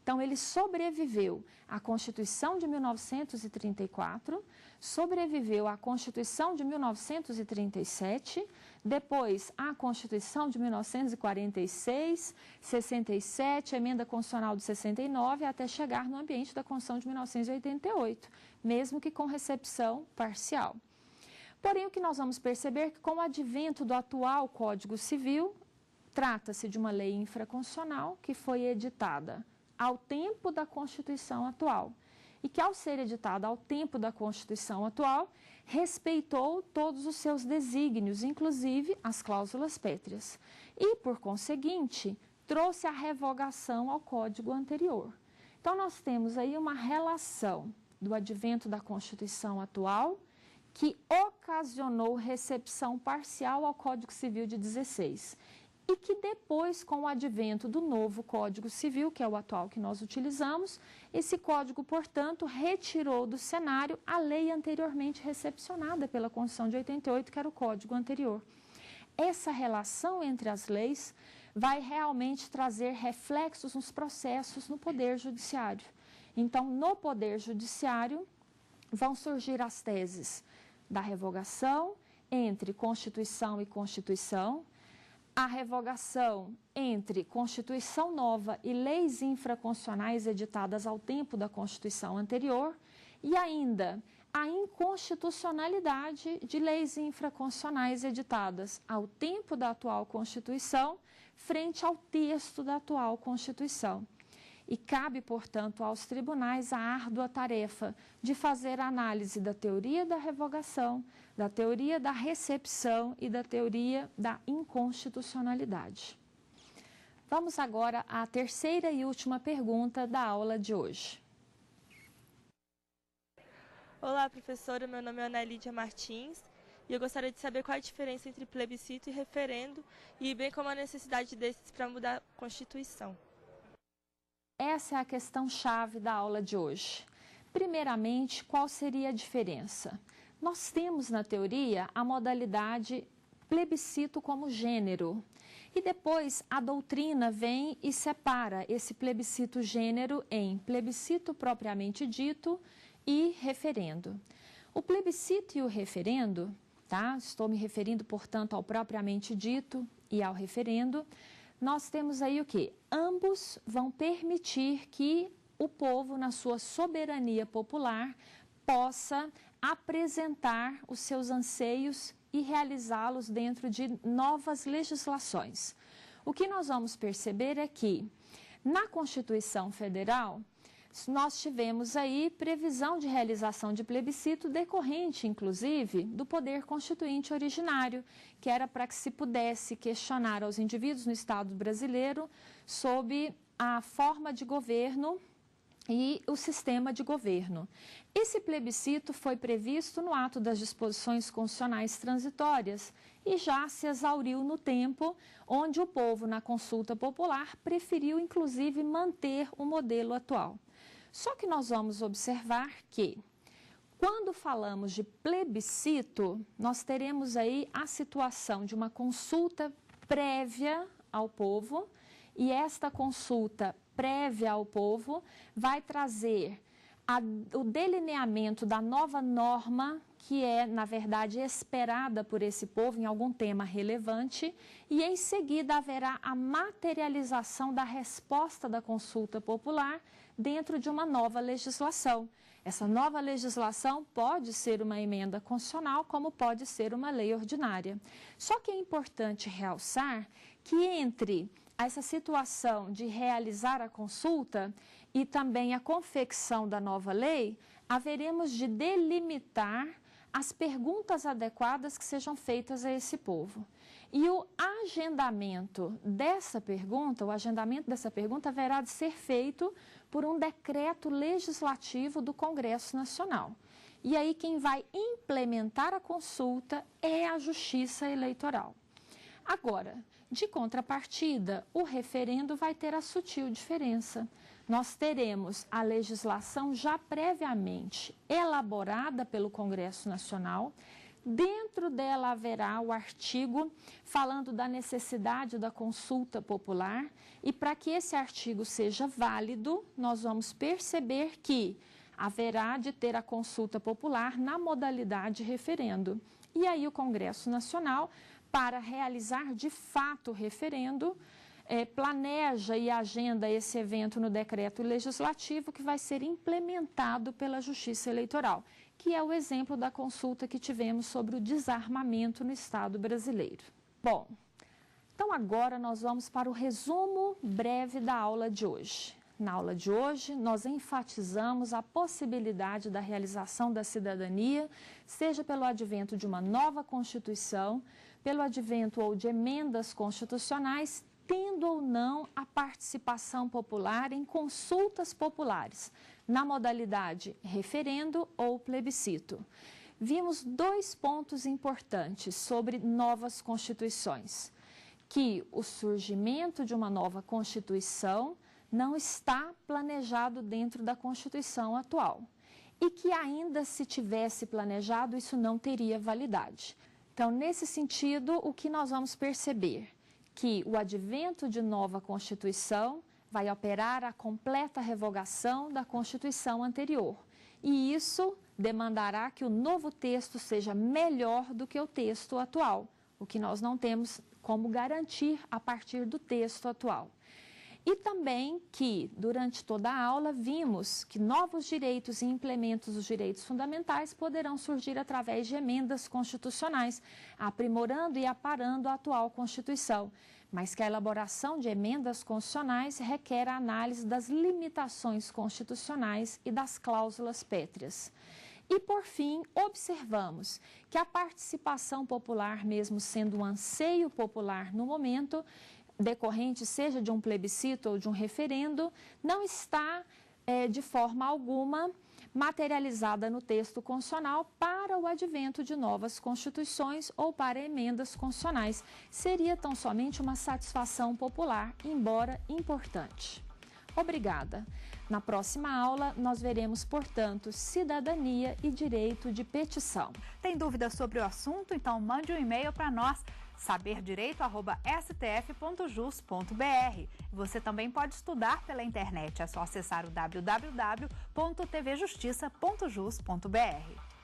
Então, ele sobreviveu à Constituição de 1934, sobreviveu à Constituição de 1937, depois à Constituição de 1946, 67, a Emenda Constitucional de 69, até chegar no ambiente da Constituição de 1988, mesmo que com recepção parcial. Porém, o que nós vamos perceber é que com o advento do atual Código Civil, trata-se de uma lei infraconstitucional que foi editada ao tempo da Constituição atual e que, ao ser editada ao tempo da Constituição atual, respeitou todos os seus desígnios, inclusive as cláusulas pétreas. E, por conseguinte, trouxe a revogação ao Código anterior. Então, nós temos aí uma relação do advento da Constituição atual que ocasionou recepção parcial ao Código Civil de 16 e que depois, com o advento do novo Código Civil, que é o atual que nós utilizamos, esse código, portanto, retirou do cenário a lei anteriormente recepcionada pela Constituição de 88, que era o Código anterior. Essa relação entre as leis vai realmente trazer reflexos nos processos no Poder Judiciário. Então, no Poder Judiciário, vão surgir as teses da revogação entre Constituição e Constituição, a revogação entre Constituição nova e leis infraconstitucionais editadas ao tempo da Constituição anterior e ainda a inconstitucionalidade de leis infraconstitucionais editadas ao tempo da atual Constituição frente ao texto da atual Constituição. E cabe, portanto, aos tribunais a árdua tarefa de fazer a análise da teoria da revogação, da teoria da recepção e da teoria da inconstitucionalidade. Vamos agora à terceira e última pergunta da aula de hoje. Olá, professora. Meu nome é Ana Lídia Martins e eu gostaria de saber qual a diferença entre plebiscito e referendo e bem como a necessidade desses para mudar a Constituição. Essa é a questão-chave da aula de hoje. Primeiramente, qual seria a diferença? Nós temos na teoria a modalidade plebiscito como gênero. E depois a doutrina vem e separa esse plebiscito gênero em plebiscito propriamente dito e referendo. O plebiscito e o referendo, tá? Estou me referindo, portanto, ao propriamente dito e ao referendo. Nós temos aí o quê? Ambos vão permitir que o povo, na sua soberania popular, possa apresentar os seus anseios e realizá-los dentro de novas legislações. O que nós vamos perceber é que, na Constituição Federal, nós tivemos aí previsão de realização de plebiscito decorrente, inclusive, do poder constituinte originário, que era para que se pudesse questionar aos indivíduos no Estado brasileiro sobre a forma de governo e o sistema de governo. Esse plebiscito foi previsto no ato das disposições constitucionais transitórias e já se exauriu no tempo, onde o povo, na consulta popular, preferiu, inclusive, manter o modelo atual. Só que nós vamos observar que, quando falamos de plebiscito, nós teremos aí a situação de uma consulta prévia ao povo, e esta consulta prévia ao povo vai trazer o delineamento da nova norma que é, na verdade, esperada por esse povo em algum tema relevante, e em seguida haverá a materialização da resposta da consulta popular dentro de uma nova legislação. Essa nova legislação pode ser uma emenda constitucional, como pode ser uma lei ordinária. Só que é importante realçar que entre essa situação de realizar a consulta e também a confecção da nova lei, haveremos de delimitar as perguntas adequadas que sejam feitas a esse povo. E o agendamento dessa pergunta haverá de ser feito por um decreto legislativo do Congresso Nacional. E aí quem vai implementar a consulta é a Justiça Eleitoral. Agora, de contrapartida, o referendo vai ter a sutil diferença. Nós teremos a legislação já previamente elaborada pelo Congresso Nacional. Dentro dela haverá o artigo falando da necessidade da consulta popular, e para que esse artigo seja válido, nós vamos perceber que haverá de ter a consulta popular na modalidade referendo. E aí o Congresso Nacional, para realizar de fato o referendo, planeja e agenda esse evento no decreto legislativo que vai ser implementado pela Justiça Eleitoral, que é o exemplo da consulta que tivemos sobre o desarmamento no Estado brasileiro. Bom, então agora nós vamos para o resumo breve da aula de hoje. Na aula de hoje, nós enfatizamos a possibilidade da realização da cidadania, seja pelo advento de uma nova Constituição, pelo advento ou de emendas constitucionais, tendo ou não a participação popular em consultas populares, na modalidade referendo ou plebiscito. Vimos dois pontos importantes sobre novas constituições, que o surgimento de uma nova Constituição não está planejado dentro da Constituição atual, e que ainda se tivesse planejado, isso não teria validade. Então, nesse sentido, o que nós vamos perceber? que o advento de nova Constituição vai operar a completa revogação da Constituição anterior. E isso demandará que o novo texto seja melhor do que o texto atual, o que nós não temos como garantir a partir do texto atual. E também que, durante toda a aula, vimos que novos direitos e implementos dos direitos fundamentais poderão surgir através de emendas constitucionais, aprimorando e aparando a atual Constituição, mas que a elaboração de emendas constitucionais requer a análise das limitações constitucionais e das cláusulas pétreas. E, por fim, observamos que a participação popular, mesmo sendo um anseio popular no momento, decorrente seja de um plebiscito ou de um referendo, não está de forma alguma materializada no texto constitucional para o advento de novas constituições ou para emendas constitucionais. Seria tão somente uma satisfação popular, embora importante. Obrigada. Na próxima aula, nós veremos, portanto, cidadania e direito de petição. Tem dúvidas sobre o assunto? Então mande um e-mail para nós, saberdireito@stf.jus.br. Você também pode estudar pela internet, é só acessar o www.tvjustiça.jus.br.